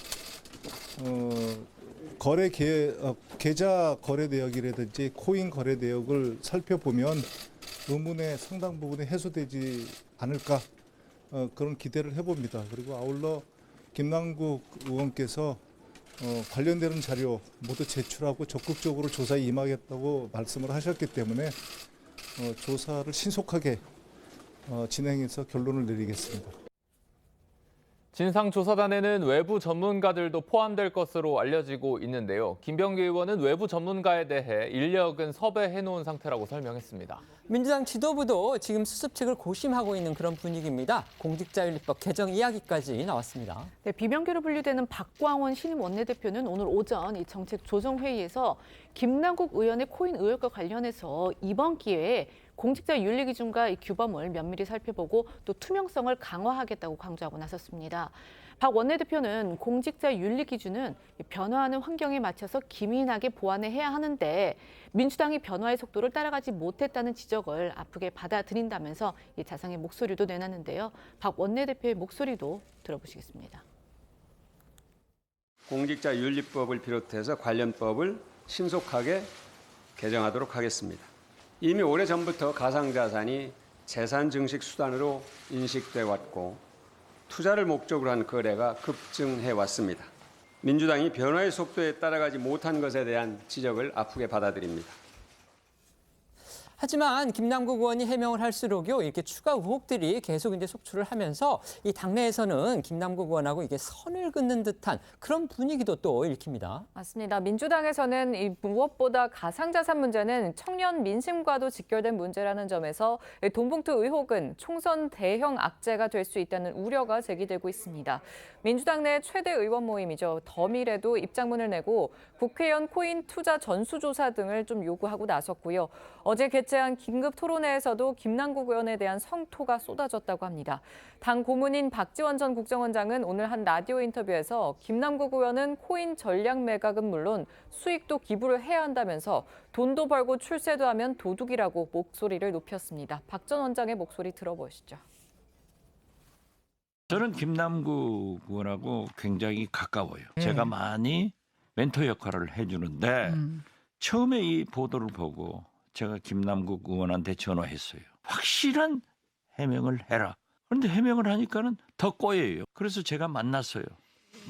계좌 거래 내역이라든지 코인 거래 내역을 살펴보면 의문의 상당 부분이 해소되지 않을까 그런 기대를 해봅니다. 그리고 아울러 김남국 의원께서 관련되는 자료 모두 제출하고 적극적으로 조사에 임하겠다고 말씀을 하셨기 때문에 조사를 신속하게 진행해서 결론을 내리겠습니다. 진상조사단에는 외부 전문가들도 포함될 것으로 알려지고 있는데요. 김병기 의원은 외부 전문가에 대해 인력은 섭외해놓은 상태라고 설명했습니다. 민주당 지도부도 지금 수습책을 고심하고 있는 그런 분위기입니다. 공직자윤리법 개정 이야기까지 나왔습니다. 네, 비명계로 분류되는 박광원 신임 원내대표는 오늘 오전 이 정책 조정회의에서 김남국 의원의 코인 의혹과 관련해서 이번 기회에 공직자 윤리 기준과 이 규범을 면밀히 살펴보고 또 투명성을 강화하겠다고 강조하고 나섰습니다. 박 원내대표는 공직자 윤리 기준은 변화하는 환경에 맞춰서 기민하게 보완해야 하는데 민주당이 변화의 속도를 따라가지 못했다는 지적을 아프게 받아들인다면서 이 자상의 목소리도 내놨는데요. 박 원내대표의 목소리도 들어보시겠습니다. 공직자윤리법을 비롯해서 관련 법을 신속하게 개정하도록 하겠습니다. 이미 오래전부터 가상자산이 재산 증식 수단으로 인식돼 왔고 투자를 목적으로 한 거래가 급증해 왔습니다. 민주당이 변화의 속도에 따라가지 못한 것에 대한 지적을 아프게 받아들입니다. 하지만 김남국 의원이 해명을 할수록요 이렇게 추가 의혹들이 계속 이제 속출을 하면서 이 당내에서는 김남국 의원하고 이게 선을 긋는 듯한 그런 분위기도 또 읽힙니다. 맞습니다. 민주당에서는 이 무엇보다 가상자산 문제는 청년 민심과도 직결된 문제라는 점에서 돈봉투 의혹은 총선 대형 악재가 될 수 있다는 우려가 제기되고 있습니다. 민주당 내 최대 의원 모임이죠. 더미래도 입장문을 내고 국회의원 코인 투자 전수조사 등을 좀 요구하고 나섰고요. 어제 개최한 긴급 토론회에서도 김남국 의원에 대한 성토가 쏟아졌다고 합니다. 당 고문인 박지원 전 국정원장은 오늘 한 라디오 인터뷰에서 김남국 의원은 코인 전략 매각은 물론 수익도 기부를 해야 한다면서 돈도 벌고 출세도 하면 도둑이라고 목소리를 높였습니다. 박 전 원장의 목소리 들어보시죠. 저는 김남국 의원하고 굉장히 가까워요. 제가 많이 멘토 역할을 해주는데 처음에 이 보도를 보고 제가 김남국 의원한테 전화했어요. 확실한 해명을 해라. 그런데 해명을 하니까는 더 꼬여요. 그래서 제가 만났어요.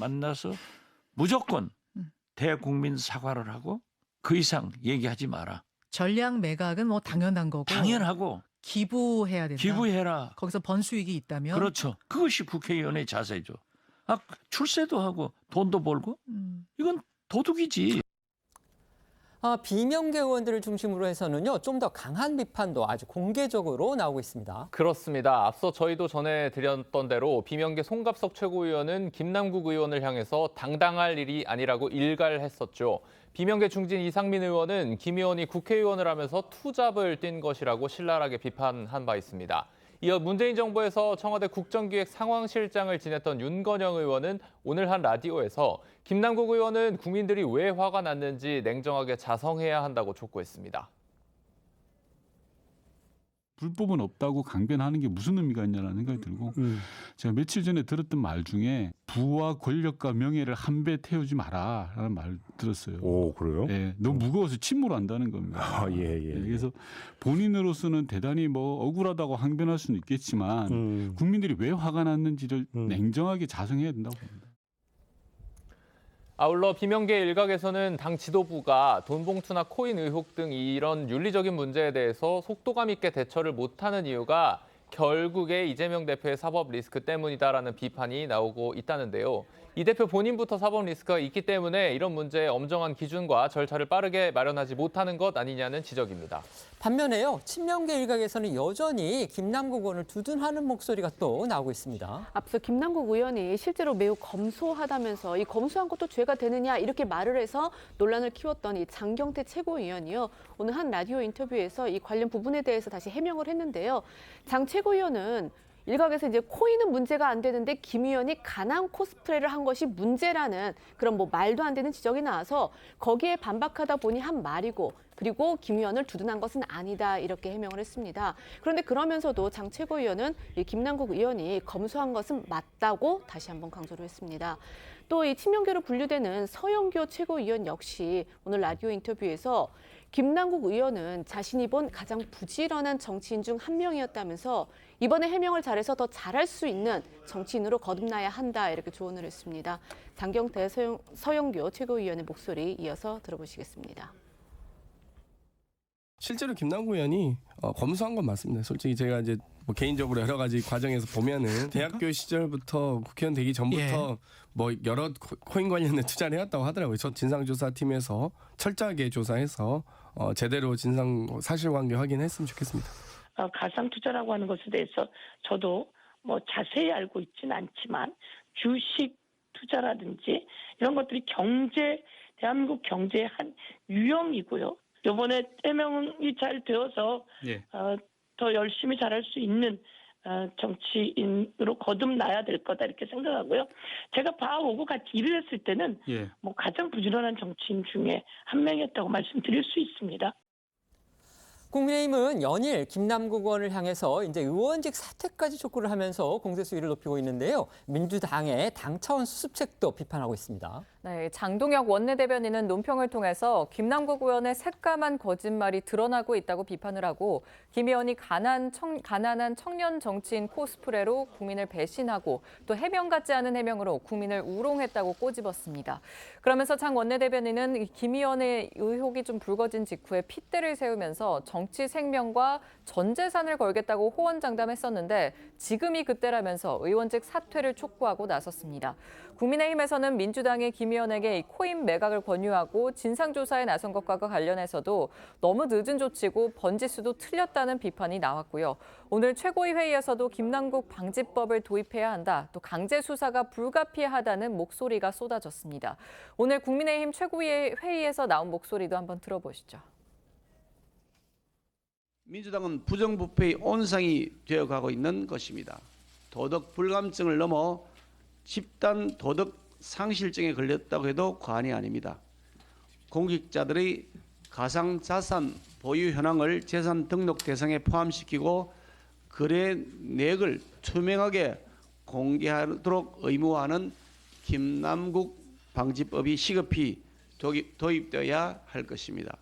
만나서 무조건 대국민 사과를 하고 그 이상 얘기하지 마라. 전략 매각은 뭐 당연한 거고. 당연하고 기부해야 된다. 기부해라. 거기서 번 수익이 있다면. 그렇죠. 그것이 국회의원의 자세죠. 출세도 하고 돈도 벌고 이건 도둑이지. 비명계 의원들을 중심으로 해서는요, 좀 더 강한 비판도 아주 공개적으로 나오고 있습니다. 그렇습니다. 앞서 저희도 전해드렸던 대로 비명계 송갑석 최고위원은 김남국 의원을 향해서 당당할 일이 아니라고 일갈했었죠. 비명계 중진 이상민 의원은 김 의원이 국회의원을 하면서 투잡을 뛴 것이라고 신랄하게 비판한 바 있습니다. 이어 문재인 정부에서 청와대 국정기획 상황실장을 지냈던 윤건영 의원은 오늘 한 라디오에서 김남국 의원은 국민들이 왜 화가 났는지 냉정하게 자성해야 한다고 촉구했습니다. 불법은 없다고 강변하는 게 무슨 의미가 있냐라는 생각이 들고 제가 며칠 전에 들었던 말 중에 부와 권력과 명예를 한 배 태우지 마라라는 말 들었어요. 오, 그래요? 예, 너무 무거워서 침몰한다는 겁니다. 예. 그래서 본인으로서는 대단히 뭐 억울하다고 항변할 수는 있겠지만 국민들이 왜 화가 났는지를 냉정하게 자성해야 된다고 봅니다. 아울러 비명계 일각에서는 당 지도부가 돈봉투나 코인 의혹 등 이런 윤리적인 문제에 대해서 속도감 있게 대처를 못하는 이유가 결국에 이재명 대표의 사법 리스크 때문이다라는 비판이 나오고 있다는데요. 이 대표 본인부터 사법 리스크가 있기 때문에 이런 문제에 엄정한 기준과 절차를 빠르게 마련하지 못하는 것 아니냐는 지적입니다. 반면에요, 친명계 일각에서는 여전히 김남국 의원을 두둔하는 목소리가 또 나오고 있습니다. 앞서 김남국 의원이 실제로 매우 검소하다면서 이 검소한 것도 죄가 되느냐 이렇게 말을 해서 논란을 키웠던 이 장경태 최고위원이요. 오늘 한 라디오 인터뷰에서 이 관련 부분에 대해서 다시 해명을 했는데요. 장 최고위원은 일각에서 이제 코인은 문제가 안 되는데 김 의원이 가난 코스프레를 한 것이 문제라는 그런 뭐 말도 안 되는 지적이 나와서 거기에 반박하다 보니 한 말이고 그리고 김 의원을 두둔한 것은 아니다 이렇게 해명을 했습니다. 그런데 그러면서도 장 최고위원은 이 김남국 의원이 검소한 것은 맞다고 다시 한번 강조를 했습니다. 또 이 친명계로 분류되는 서영교 최고위원 역시 오늘 라디오 인터뷰에서 김남국 의원은 자신이 본 가장 부지런한 정치인 중 한 명이었다면서 이번에 해명을 잘해서 더 잘할 수 있는 정치인으로 거듭나야 한다 이렇게 조언을 했습니다. 장경태 서영교 최고위원의 목소리 이어서 들어보시겠습니다. 실제로 김남국 의원이 검소한 건 맞습니다. 솔직히 제가 이제 뭐 개인적으로 여러 가지 과정에서 보면은 대학교 시절부터 국회의원 되기 전부터 뭐 여러 코인 관련된 투자를 해왔다고 하더라고요. 저 진상조사팀에서 철저하게 조사해서 제대로 진상 사실관계 확인했으면 좋겠습니다. 가상 투자라고 하는 것에 대해서 저도 뭐 자세히 알고 있지는 않지만 주식 투자라든지 이런 것들이 대한민국 경제의 한 유형이고요. 이번에 해명이 잘 되어서 더 열심히 잘할 수 있는 정치인으로 거듭나야 될 거다 이렇게 생각하고요. 제가 봐오고 같이 일을 했을 때는 뭐 가장 부지런한 정치인 중에 한 명이었다고 말씀드릴 수 있습니다. 국민의힘은 연일 김남국 의원을 향해서 이제 의원직 사퇴까지 촉구를 하면서 공세 수위를 높이고 있는데요. 민주당의 당 차원 수습책도 비판하고 있습니다. 네, 장동혁 원내대변인은 논평을 통해서 김남국 의원의 새까만 거짓말이 드러나고 있다고 비판을 하고 김 의원이 가난한 청년 정치인 코스프레로 국민을 배신하고 또 해명 같지 않은 해명으로 국민을 우롱했다고 꼬집었습니다. 그러면서 장 원내대변인은 김 의원의 의혹이 좀 불거진 직후에 핏대를 세우면서 정치 생명과 전 재산을 걸겠다고 호언장담했었는데 지금이 그때라면서 의원직 사퇴를 촉구하고 나섰습니다. 국민의힘에서는 민주당의 김 의원에게 코인 매각을 권유하고 진상조사에 나선 것과 관련해서도 너무 늦은 조치고 번지수도 틀렸다는 비판이 나왔고요. 오늘 최고위 회의에서도 김남국 방지법을 도입해야 한다. 또 강제 수사가 불가피하다는 목소리가 쏟아졌습니다. 오늘 국민의힘 최고위 회의에서 나온 목소리도 한번 들어보시죠. 민주당은 부정부패의 온상이 되어가고 있는 것입니다. 도덕 불감증을 넘어 집단 도덕 상실증에 걸렸다고 해도 과언이 아닙니다. 공직자들의 가상자산 보유 현황을 재산 등록 대상에 포함시키고 거래 내역을 투명하게 공개하도록 의무화하는 김남국 방지법이 시급히 도입되어야 할 것입니다.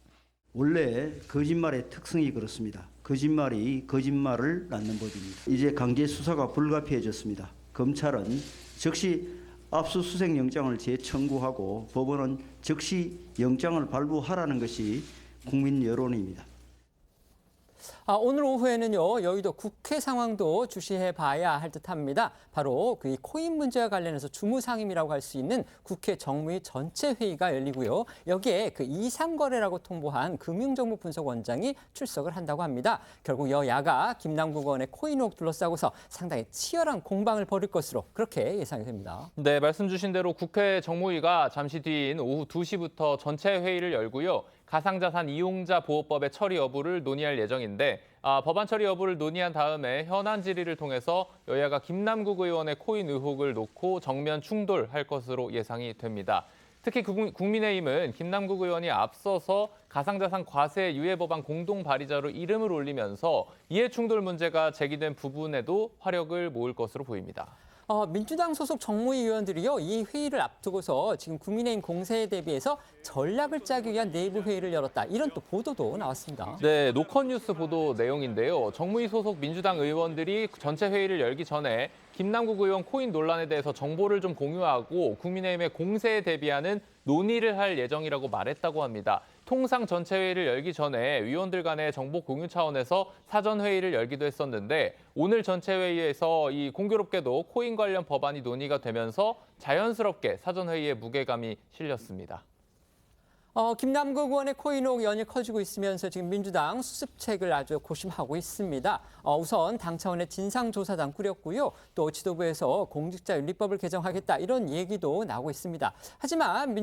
원래 거짓말의 특성이 그렇습니다. 거짓말이 거짓말을 낳는 법입니다. 이제 강제 수사가 불가피해졌습니다. 검찰은 즉시 압수수색 영장을 재청구하고 법원은 즉시 영장을 발부하라는 것이 국민 여론입니다. 오늘 오후에는요, 여의도 국회 상황도 주시해 봐야 할 듯합니다. 바로 그 코인 문제와 관련해서 주무상임이라고 할 수 있는 국회 정무위 전체 회의가 열리고요. 여기에 그 이상거래라고 통보한 금융정보분석원장이 출석을 한다고 합니다. 결국 여야가 김남국 의원의 코인 의혹 둘러싸고서 상당히 치열한 공방을 벌일 것으로 그렇게 예상이 됩니다. 네, 말씀 주신 대로 국회 정무위가 잠시 뒤인 오후 2시부터 전체 회의를 열고요. 가상자산 이용자 보호법의 처리 여부를 논의할 예정인데 법안 처리 여부를 논의한 다음에 현안 질의를 통해서 여야가 김남국 의원의 코인 의혹을 놓고 정면 충돌할 것으로 예상이 됩니다. 특히 국민의힘은 김남국 의원이 앞서서 가상자산 과세 유예 법안 공동 발의자로 이름을 올리면서 이해충돌 문제가 제기된 부분에도 화력을 모을 것으로 보입니다. 민주당 소속 정무위 의원들이요, 이 회의를 앞두고서 지금 국민의힘 공세에 대비해서 전략을 짜기 위한 내부 회의를 열었다. 이런 또 보도도 나왔습니다. 네, 노컷뉴스 보도 내용인데요. 정무위 소속 민주당 의원들이 전체 회의를 열기 전에 김남국 의원 코인 논란에 대해서 정보를 좀 공유하고 국민의힘의 공세에 대비하는 논의를 할 예정이라고 말했다고 합니다. 통상 전체 회의를 열기 전에 위원들 간의 정보 공유 차원에서 사전 회의를 열기도 했었는데 오늘 전체 회의에서 이 공교롭게도 코인 관련 법안이 논의가 되면서 자연스럽게 사전 회의에 무게감이 실렸습니다. 김남국 의원의 코인 의혹 연일 커지고 있으면서 지금 민주당 수습책을 아주 고심하고 있습니다. 우선 당 차원의 진상조사단 꾸렸고요. 또 지도부에서 공직자윤리법을 개정하겠다 이런 얘기도 나오고 있습니다. 하지만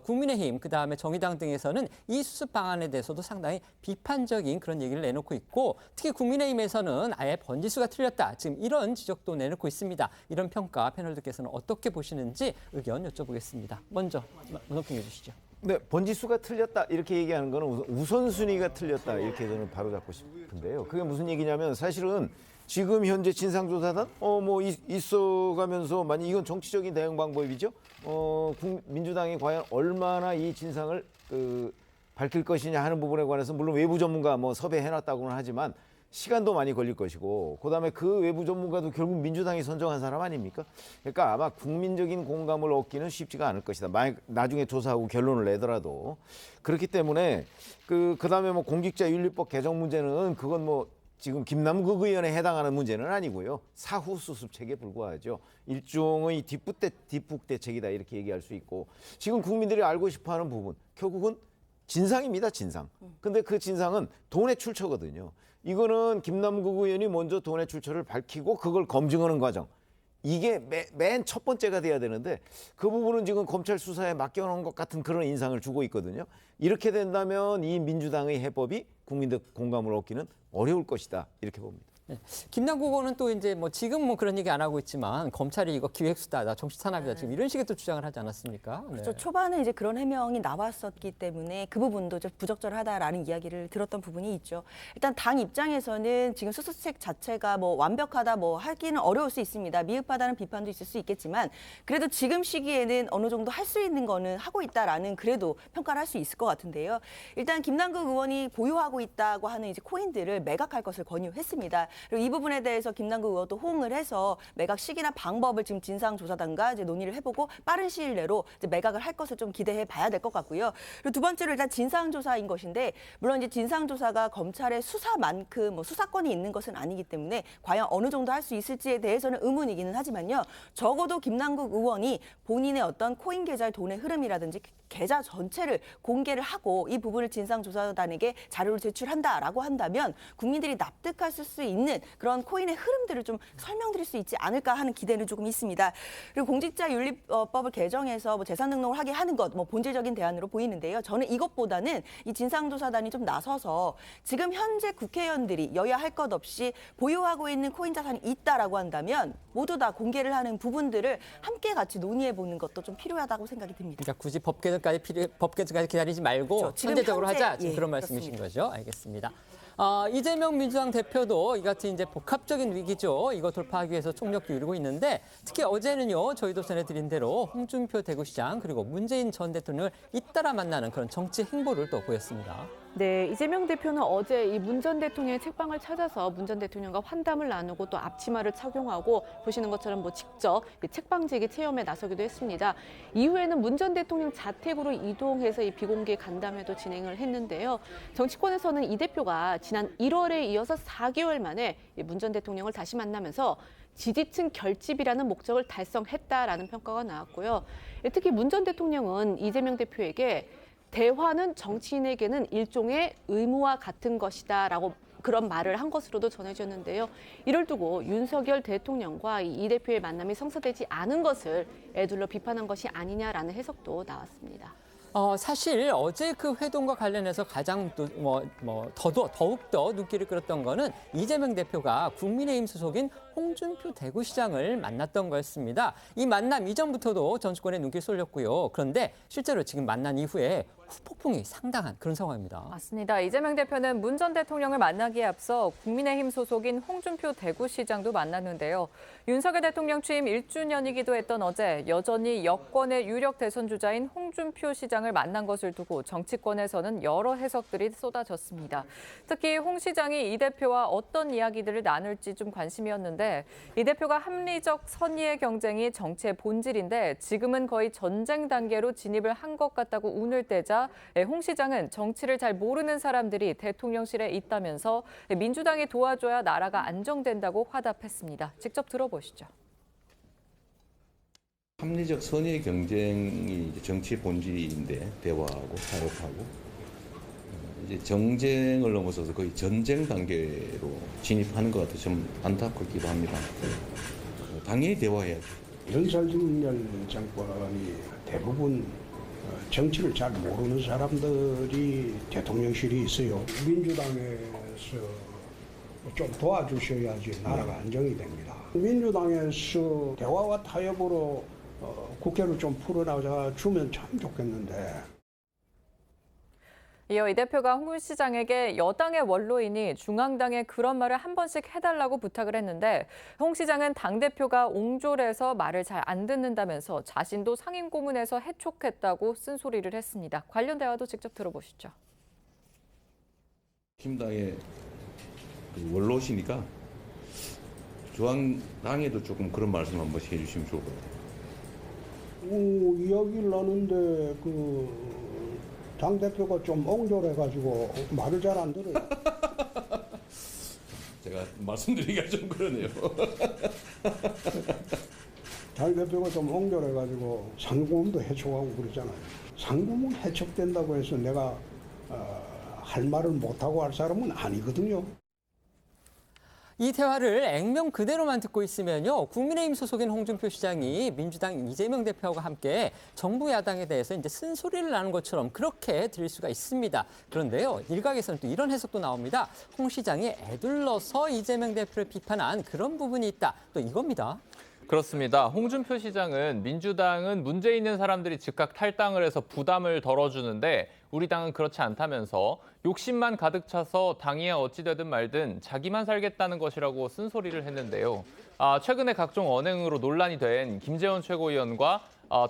국민의힘 그다음에 정의당 등에서는 이 수습 방안에 대해서도 상당히 비판적인 그런 얘기를 내놓고 있고 특히 국민의힘에서는 아예 번지수가 틀렸다. 지금 이런 지적도 내놓고 있습니다. 이런 평가 패널들께서는 어떻게 보시는지 의견 여쭤보겠습니다. 먼저 논평해 주시죠. 네, 번지수가 틀렸다 이렇게 얘기하는 거는 우선순위가 틀렸다 이렇게 저는 바로잡고 싶은데요. 그게 무슨 얘기냐면 사실은 지금 현재 진상조사단 있어가면서 만약 이건 정치적인 대응 방법이죠. 민주당이 과연 얼마나 이 진상을 밝힐 것이냐 하는 부분에 관해서 물론 외부 전문가 섭외해놨다고는 하지만 시간도 많이 걸릴 것이고 그다음에 그 외부 전문가도 결국 민주당이 선정한 사람 아닙니까? 그러니까 아마 국민적인 공감을 얻기는 쉽지가 않을 것이다. 만약 나중에 조사하고 결론을 내더라도 그렇기 때문에 그다음에 공직자윤리법 개정 문제는 그건 지금 김남국 의원에 해당하는 문제는 아니고요. 사후 수습책에 불과하죠. 일종의 뒷북 대책이다 이렇게 얘기할 수 있고 지금 국민들이 알고 싶어하는 부분 결국은 진상입니다. 진상. 근데 그 진상은 돈의 출처거든요. 이거는 김남국 의원이 먼저 돈의 출처를 밝히고 그걸 검증하는 과정. 이게 맨 첫 번째가 돼야 되는데 그 부분은 지금 검찰 수사에 맡겨놓은 것 같은 그런 인상을 주고 있거든요. 이렇게 된다면 이 민주당의 해법이 국민들 공감을 얻기는 어려울 것이다. 이렇게 봅니다. 네. 김남국 의원은 또 이제 지금 그런 얘기 안 하고 있지만 검찰이 이거 기획수다다, 정치탄압이다 지금 이런 식의 또 주장을 하지 않았습니까? 네. 그렇죠. 초반에 이제 그런 해명이 나왔었기 때문에 그 부분도 좀 부적절하다라는 이야기를 들었던 부분이 있죠. 일단 당 입장에서는 지금 수습책 자체가 완벽하다 하기는 어려울 수 있습니다. 미흡하다는 비판도 있을 수 있겠지만 그래도 지금 시기에는 어느 정도 할 수 있는 거는 하고 있다라는 그래도 평가를 할 수 있을 것 같은데요. 일단 김남국 의원이 보유하고 있다고 하는 이제 코인들을 매각할 것을 권유했습니다. 그리고 이 부분에 대해서 김남국 의원도 호응을 해서 매각 시기나 방법을 지금 진상조사단과 이제 논의를 해보고 빠른 시일 내로 이제 매각을 할 것을 좀 기대해 봐야 될 것 같고요. 그리고 두 번째로 일단 진상조사인 것인데 물론 이제 진상조사가 검찰의 수사만큼 수사권이 있는 것은 아니기 때문에 과연 어느 정도 할 수 있을지에 대해서는 의문이기는 하지만요. 적어도 김남국 의원이 본인의 어떤 코인 계좌의 돈의 흐름이라든지 계좌 전체를 공개를 하고 이 부분을 진상조사단에게 자료를 제출한다라고 한다면 국민들이 납득하실 수 있는 있는 그런 코인의 흐름들을 좀 설명드릴 수 있지 않을까 하는 기대는 조금 있습니다. 그리고 공직자윤리법을 개정해서 뭐 재산 등록을 하게 하는 것, 뭐 본질적인 대안으로 보이는데요. 저는 이것보다는 이 진상조사단이 좀 나서서 지금 현재 국회의원들이 여야 할 것 없이 보유하고 있는 코인 자산이 있다라고 한다면 모두 다 공개를 하는 부분들을 함께 같이 논의해 보는 것도 좀 필요하다고 생각이 듭니다. 그러니까 굳이 법 개정까지 기다리지 말고 그렇죠. 지금 현재적으로 현재, 하자 지금 예, 그런 말씀이신 그렇습니다. 거죠? 알겠습니다. 이재명 민주당 대표도 이 같은 이제 복합적인 위기죠. 이거 돌파하기 위해서 총력 기울이고 있는데 특히 어제는요. 저희도 전해드린 대로 홍준표 대구시장 그리고 문재인 전 대통령을 잇따라 만나는 그런 정치 행보를 또 보였습니다. 네, 이재명 대표는 어제 이 문 전 대통령의 책방을 찾아서 문 전 대통령과 환담을 나누고 또 앞치마를 착용하고 보시는 것처럼 뭐 직접 책방지기 체험에 나서기도 했습니다. 이후에는 문 전 대통령 자택으로 이동해서 이 비공개 간담회도 진행을 했는데요. 정치권에서는 이 대표가 지난 1월에 이어서 4개월 만에 문 전 대통령을 다시 만나면서 지지층 결집이라는 목적을 달성했다라는 평가가 나왔고요. 특히 문 전 대통령은 이재명 대표에게 대화는 정치인에게는 일종의 의무와 같은 것이다라고 그런 말을 한 것으로도 전해졌는데요. 이를 두고 윤석열 대통령과 이 대표의 만남이 성사되지 않은 것을 애둘러 비판한 것이 아니냐라는 해석도 나왔습니다. 사실 어제 그 회동과 관련해서 가장 더욱더 눈길을 끌었던 거는 이재명 대표가 국민의힘 소속인 홍준표 대구시장을 만났던 거였습니다. 이 만남 이전부터도 정치권에 눈길 쏠렸고요. 그런데 실제로 지금 만난 이후에 후폭풍이 상당한 그런 상황입니다. 맞습니다. 이재명 대표는 문 전 대통령을 만나기에 앞서 국민의힘 소속인 홍준표 대구시장도 만났는데요. 윤석열 대통령 취임 1주년이기도 했던 어제 여전히 여권의 유력 대선 주자인 홍준표 시장을 만난 것을 두고 정치권에서는 여러 해석들이 쏟아졌습니다. 특히 홍 시장이 이 대표와 어떤 이야기들을 나눌지 좀 관심이었는데 이 대표가 합리적 선의의 경쟁이 정치의 본질인데 지금은 거의 전쟁 단계로 진입을 한 것 같다고 운을 떼자 홍 시장은 정치를 잘 모르는 사람들이 대통령실에 있다면서 민주당이 도와줘야 나라가 안정된다고 화답했습니다. 직접 들어보시죠. 합리적 선의의 경쟁이 정치의 본질인데 대화하고 타협하고 이제 정쟁을 넘어서서 거의 전쟁 단계로 진입하는 것 같아서 좀 안타깝기도 합니다. 당연히 대화해야죠. 윤석열 정권이 대부분 정치를 잘 모르는 사람들이 대통령실이 있어요. 민주당에서 좀 도와주셔야지 나라가 안정이 됩니다. 민주당에서 대화와 타협으로 국회를 좀 풀어나가 주면 참 좋겠는데. 이어 이 대표가 홍 시장에게 여당의 원로이니 중앙당에 그런 말을 한 번씩 해달라고 부탁을 했는데 홍 시장은 당대표가 옹졸해서 말을 잘 안 듣는다면서 자신도 상임고문에서 해촉했다고 쓴소리를 했습니다. 관련 대화도 직접 들어보시죠. 팀당의 원로시니까 중앙당에도 조금 그런 말씀 한 번씩 해주시면 좋을 것 같아요. 이야기를 하는데 당대표가 좀 옹졸해가지고 말을 잘 안 들어요. 제가 말씀드리기가 좀 그러네요. 당대표가 좀 옹졸해가지고 상고문도 해촉하고 그러잖아요. 상고문 해촉된다고 해서 내가 할 말을 못하고 할 사람은 아니거든요. 이 대화를 액면 그대로만 듣고 있으면요. 국민의힘 소속인 홍준표 시장이 민주당 이재명 대표와 함께 정부 야당에 대해서 이제 쓴소리를 나눈 것처럼 그렇게 들릴 수가 있습니다. 그런데요. 일각에서는 또 이런 해석도 나옵니다. 홍 시장이 애둘러서 이재명 대표를 비판한 그런 부분이 있다. 또 이겁니다. 그렇습니다. 홍준표 시장은 민주당은 문제 있는 사람들이 즉각 탈당을 해서 부담을 덜어주는데 우리 당은 그렇지 않다면서 욕심만 가득 차서 당이야 어찌되든 말든 자기만 살겠다는 것이라고 쓴소리를 했는데요. 최근에 각종 언행으로 논란이 된 김재원 최고위원과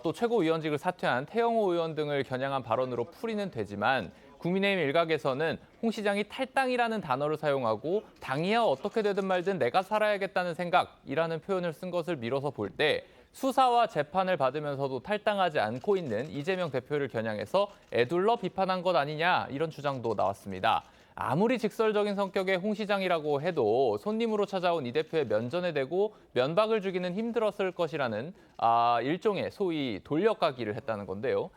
또 최고위원직을 사퇴한 태영호 의원 등을 겨냥한 발언으로 풀이는 되지만 국민의힘 일각에서는 홍 시장이 탈당이라는 단어를 사용하고 당이야 어떻게 되든 말든 내가 살아야겠다는 생각이라는 표현을 쓴 것을 미뤄서 볼 때 수사와 재판을 받으면서도 탈당하지 않고 있는 이재명 대표를 겨냥해서 애둘러 비판한 것 아니냐 이런 주장도 나왔습니다. 아무리 직설적인 성격의 홍 시장이라고 해도 손님으로 찾아온 이 대표의 면전에 대고 면박을 주기는 힘들었을 것이라는 일종의 소위 돌려가기를 했다는 건데요.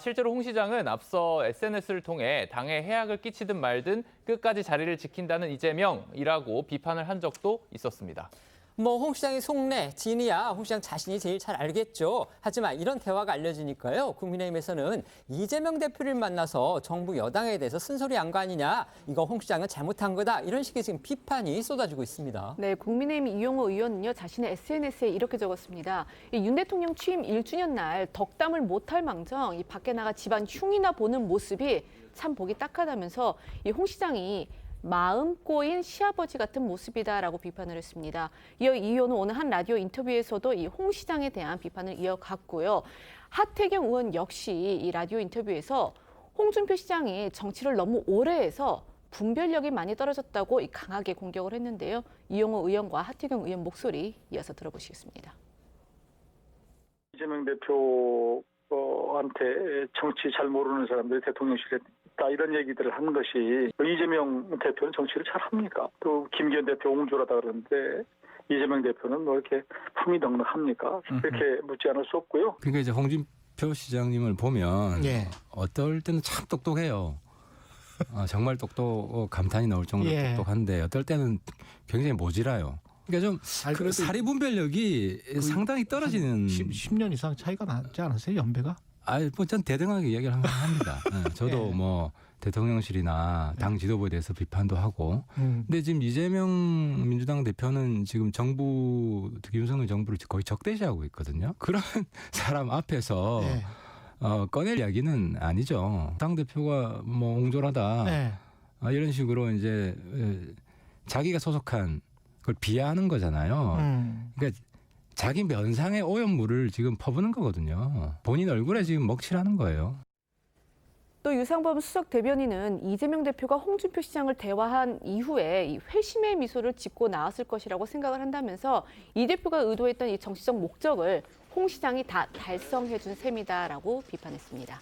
실제로 홍 시장은 앞서 SNS를 통해 당에 해악을 끼치든 말든 끝까지 자리를 지킨다는 이재명이라고 비판을 한 적도 있었습니다. 홍 시장의 속내, 진이야 홍 시장 자신이 제일 잘 알겠죠. 하지만 이런 대화가 알려지니까요. 국민의힘에서는 이재명 대표를 만나서 정부 여당에 대해서 쓴소리 한 거 아니냐. 이거 홍 시장은 잘못한 거다. 이런 식의 지금 비판이 쏟아지고 있습니다. 네, 국민의힘 이용호 의원은요, 자신의 SNS에 이렇게 적었습니다. 윤 대통령 취임 1주년 날 덕담을 못할 망정 밖에 나가 집안 흉이나 보는 모습이 참 보기 딱하다면서 홍 시장이 마음 꼬인 시아버지 같은 모습이다라고 비판을 했습니다. 이어 이 의원은 오늘 한 라디오 인터뷰에서도 이 홍 시장에 대한 비판을 이어갔고요. 하태경 의원 역시 이 라디오 인터뷰에서 홍준표 시장이 정치를 너무 오래 해서 분별력이 많이 떨어졌다고 강하게 공격을 했는데요. 이용호 의원과 하태경 의원 목소리 이어서 들어보시겠습니다. 이재명 대표한테 정치 잘 모르는 사람들이 대통령실에 있다 이런 얘기들을 한 것이 이재명 대표는 정치를 잘합니까? 또 김기현 대표 옹졸하다 그러는데 이재명 대표는 뭐 이렇게 품이 넉넉합니까? 이렇게 묻지 않을 수 없고요. 그러니까 이제 홍준표 시장님을 보면 어떨 때는 참 똑똑해요. 정말 감탄이 나올 정도로 똑똑한데 어떨 때는 굉장히 모질아요. 그러니까 좀 사리 분별력이 상당히 떨어지는 10년 이상 차이가 나지 않으세요, 연배가? 전 대등하게 이야기를 합니다. 저도 뭐 대통령실이나 당 지도부에 대해서 비판도 하고. 근데 지금 이재명 민주당 대표는 지금 윤석열 정부를 거의 적대시하고 있거든요. 그런 사람 앞에서 꺼낼 이야기는 아니죠. 당 대표가 뭐 옹졸하다 이런 식으로 이제 자기가 소속한 그걸 비하하는 거잖아요. 그러니까 자기 면상의 오염물을 지금 퍼부는 거거든요. 본인 얼굴에 지금 먹칠하는 거예요. 또 유상범 수석 대변인은 이재명 대표가 홍준표 시장을 대화한 이후에 이 회심의 미소를 짓고 나왔을 것이라고 생각을 한다면서 이 대표가 의도했던 이 정치적 목적을 홍 시장이 다 달성해 준 셈이다라고 비판했습니다.